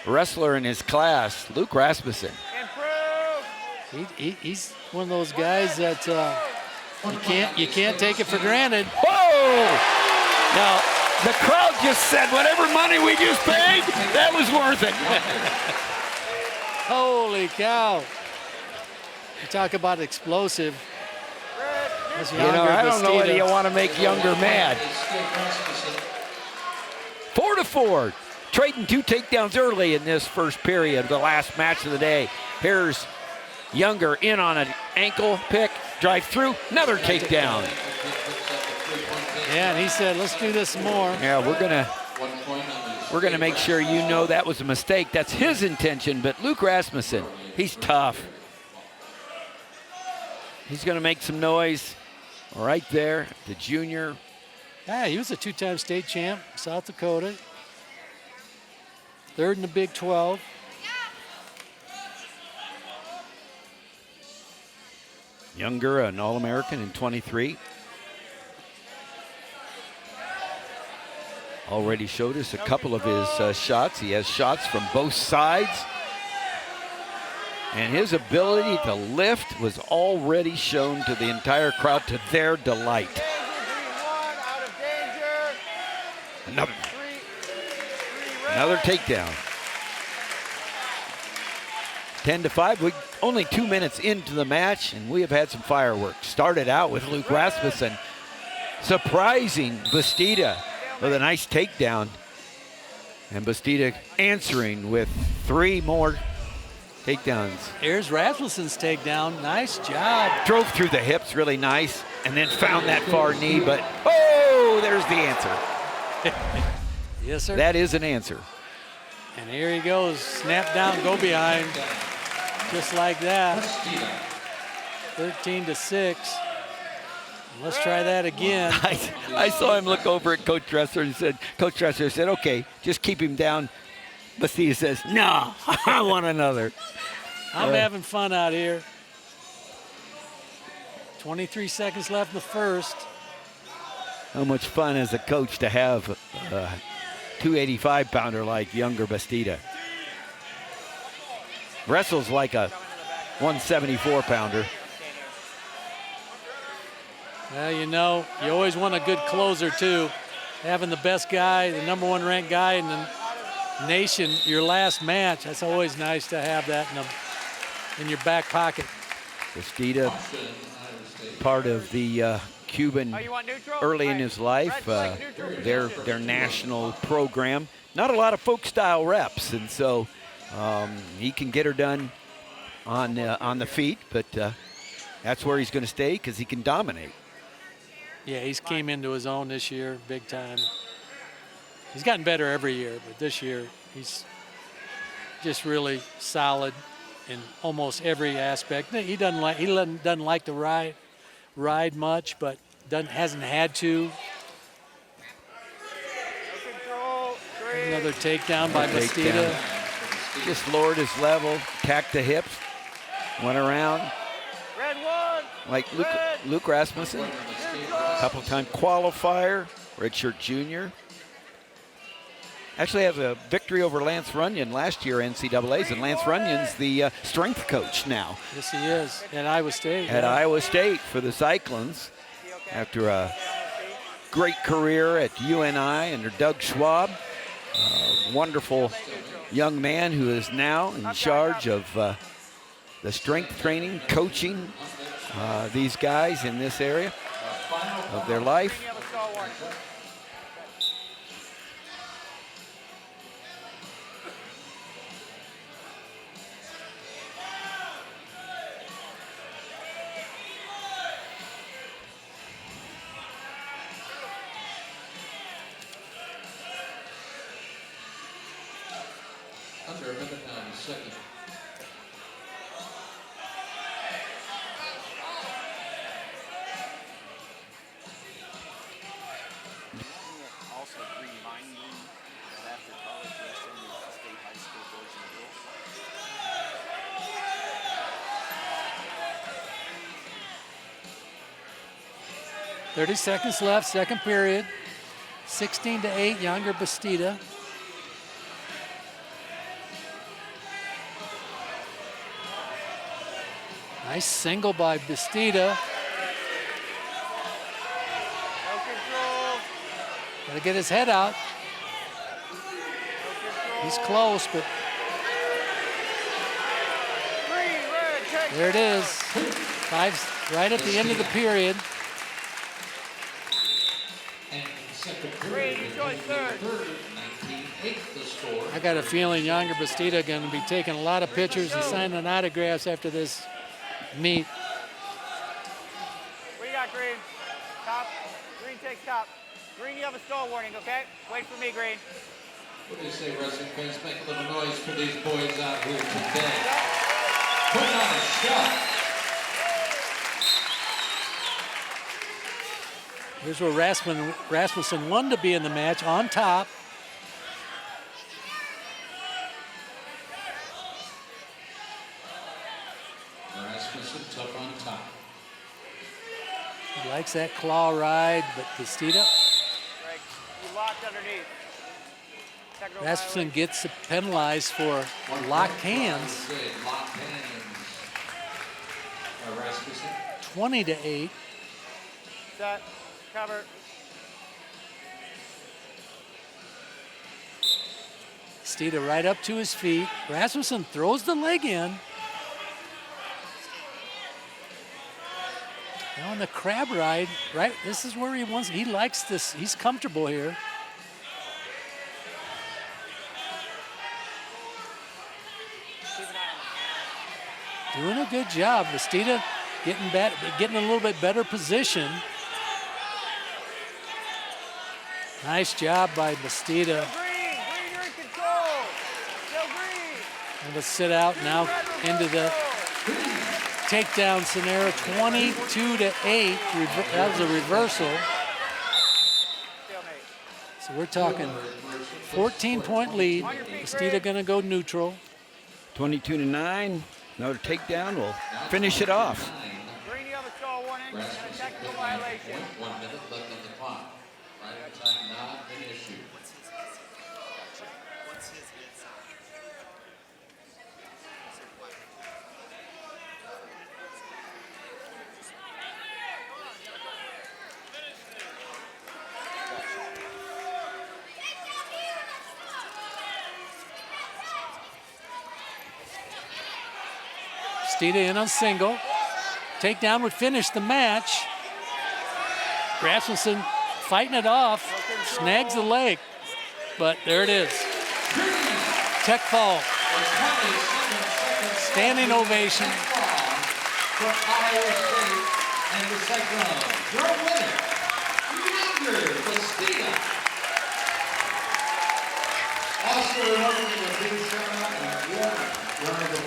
wrestler in his class, Luke Rasmussen. He's one of those guys that you can't take it for granted. Whoa! Now, the crowd just said, whatever money we just paid, that was worth it. Holy cow. You talk about explosive. I don't know whether you want to make Younger mad. 4-4. Trading 2 takedowns early in this first period, the last match of the day. Here's Younger in on an ankle pick, drive through, another takedown. Yeah, and he said, let's do this more. Yeah, we're gonna make sure you know that was a mistake. That's his intention, but Luke Rasmussen, he's tough. He's gonna make some noise right there, the junior. Yeah, he was a 2-time state champ, South Dakota. 3rd in the Big 12. Younger, an All-American in 23. Already showed us a couple of his shots. He has shots from both sides. And his ability to lift was already shown to the entire crowd to their delight. Another takedown. 10-5. We only 2 minutes into the match, and we have had some fireworks. Started out with Luke Rasmussen surprising Bastida with a nice takedown, and Bastida answering with 3 more takedowns. Here's Rasmussen's takedown. Nice job. Drove through the hips really nice, and then found that far knee, but oh, there's the answer. Yes, sir. That is an answer. And here he goes. Snap down, go behind. Just like that. 13-6. Let's try that again. I saw him look over at Coach Dresser and said, Coach Dresser said, okay, just keep him down. Bastida says, no, I want another. I'm having fun out here. 23 seconds left in the first. How much fun as a coach to have a 285-pounder like Younger Bastida. Wrestles like a 174-pounder. Well, you know, you always want a good closer, too. Having the best guy, the number 1 ranked guy in the nation, your last match, that's always nice to have that in your back pocket. Bastida, part of the Cuban early in his life, their national program. Not a lot of folk style reps, and so he can get her done on the feet, but that's where he's going to stay because he can dominate. Yeah, he's came into his own this year, big time. He's gotten better every year, but this year he's just really solid in almost every aspect. He doesn't like to ride much, but hasn't had to. Another takedown by Bastida. Just lowered his level, tacked the hips, went around. Like Luke Rasmussen, couple-time qualifier, redshirt junior. Actually has a victory over Lance Runyon last year, NCAAs, and Lance Runyon's the strength coach now. Yes, he is, at Iowa State. At Iowa State for the Cyclones after a great career at UNI under Doug Schwab. Wonderful young man who is now in charge of the strength training, coaching these guys in this area of their life. Under a minute now, second. Also reminding that after college wrestling is the state high school boys and girls. 30 seconds left, second period. 16-8, younger Bastida. Nice single by Bastida. Gotta get his head out. He's close, but there it is. Five, right at the end of the period. I got a feeling younger Bastida going to be taking a lot of pictures and signing autographs after this meet. What do you got, Green? Top. Green takes top. Green, you have a stall warning, okay? Wait for me, Green. What do you say, wrestling fans? Make a little noise for these boys out here today. Putting on a shot. Here's where Rasmussen won to be in the match, on top. Rasmussen tough on top. He likes that claw ride, but Bastida. Greg, you locked underneath. Rasmussen gets penalized for locked hands. Locked hands. Rasmussen. 20-8. Set. Cover. Bastida right up to his feet. Rasmussen throws the leg in. Now on the crab ride, right? This is where he likes this. He's comfortable here. Doing a good job. Bastida getting a little bit better position. Nice job by Bastida. Green, you're in control. Still Green. And let's sit out now into the takedown scenario. 22-8. That was a reversal. So we're talking 14-point lead. Bastida going to go neutral. 22-9. Another takedown will finish it off. Green, you have a stall warning. A technical violation. 1 minute left on the clock. Right time not an issue. Bastida in on single. Takedown would finish the match. Rasmussen fighting it off, snags the leg, but there it is. Tech fall. Standing ovation. For Iowa State and the Cyclones. Your winner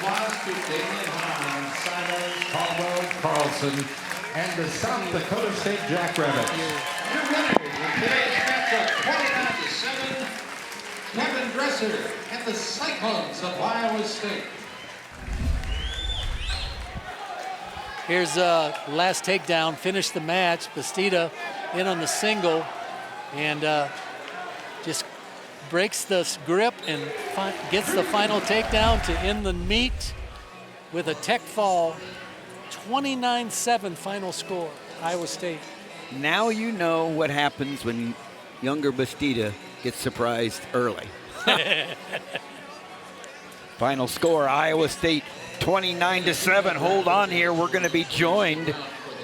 applause to Damian Hahn, Simons, Caldwell, Carlson, and the South Dakota State Jackrabbits. Your winners in today's matchup, 29-7, Kevin Dresser and the Cyclones of Iowa State. Here's last takedown, finished the match. Bastida in on the single and just breaks the grip and gets the final takedown to end the meet with a tech fall. 29-7 final score, Iowa State. Now you know what happens when younger Bastida gets surprised early. Final score, Iowa State 29-7. Hold on here. We're going to be joined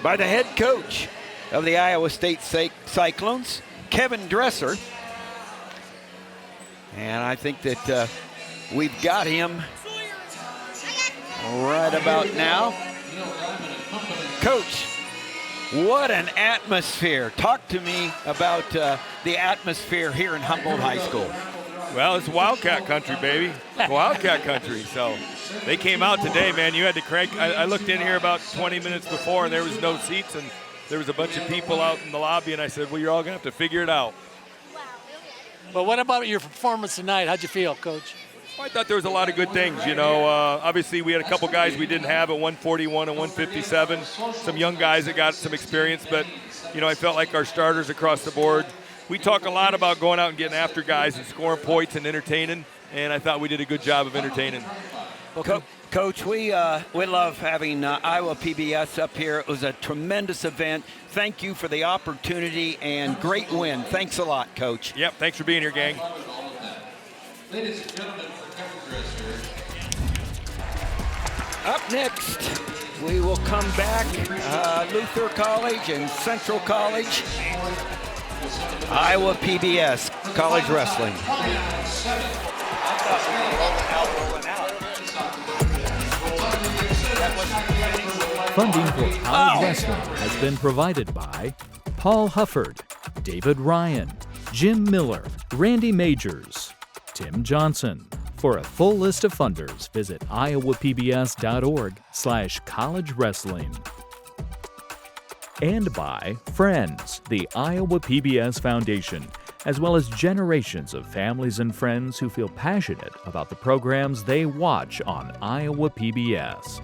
by the head coach of the Iowa State Cyclones, Kevin Dresser. And I think that we've got him right about now. Coach, what an atmosphere. Talk to me about the atmosphere here in Humboldt High School. Well, it's Wildcat country, baby. It's Wildcat country. So they came out today, man. You had to crank. I looked in here about 20 minutes before, and there was no seats, and there was a bunch of people out in the lobby, and I said, well, you're all going to have to figure it out. But what about your performance tonight? How'd you feel, Coach? I thought there was a lot of good things, you know. Obviously, we had a couple guys we didn't have at 141 and 157. Some young guys that got some experience, but, you know, I felt like our starters across the board. We talk a lot about going out and getting after guys and scoring points and entertaining, and I thought we did a good job of entertaining. Well, Coach, we love having Iowa PBS up here. It was a tremendous event. Thank you for the opportunity and great win. Thanks a lot, Coach. Yep, thanks for being here, gang. Ladies and gentlemen, for Kevin Dresser. Up next, we will come back. Luther College and Central College. Iowa PBS, college wrestling. Funding for college wrestling has been provided by Paul Hufford, David Ryan, Jim Miller, Randy Majors, Tim Johnson. For a full list of funders, visit iowapbs.org/college wrestling. And by Friends, the Iowa PBS Foundation, as well as generations of families and friends who feel passionate about the programs they watch on Iowa PBS.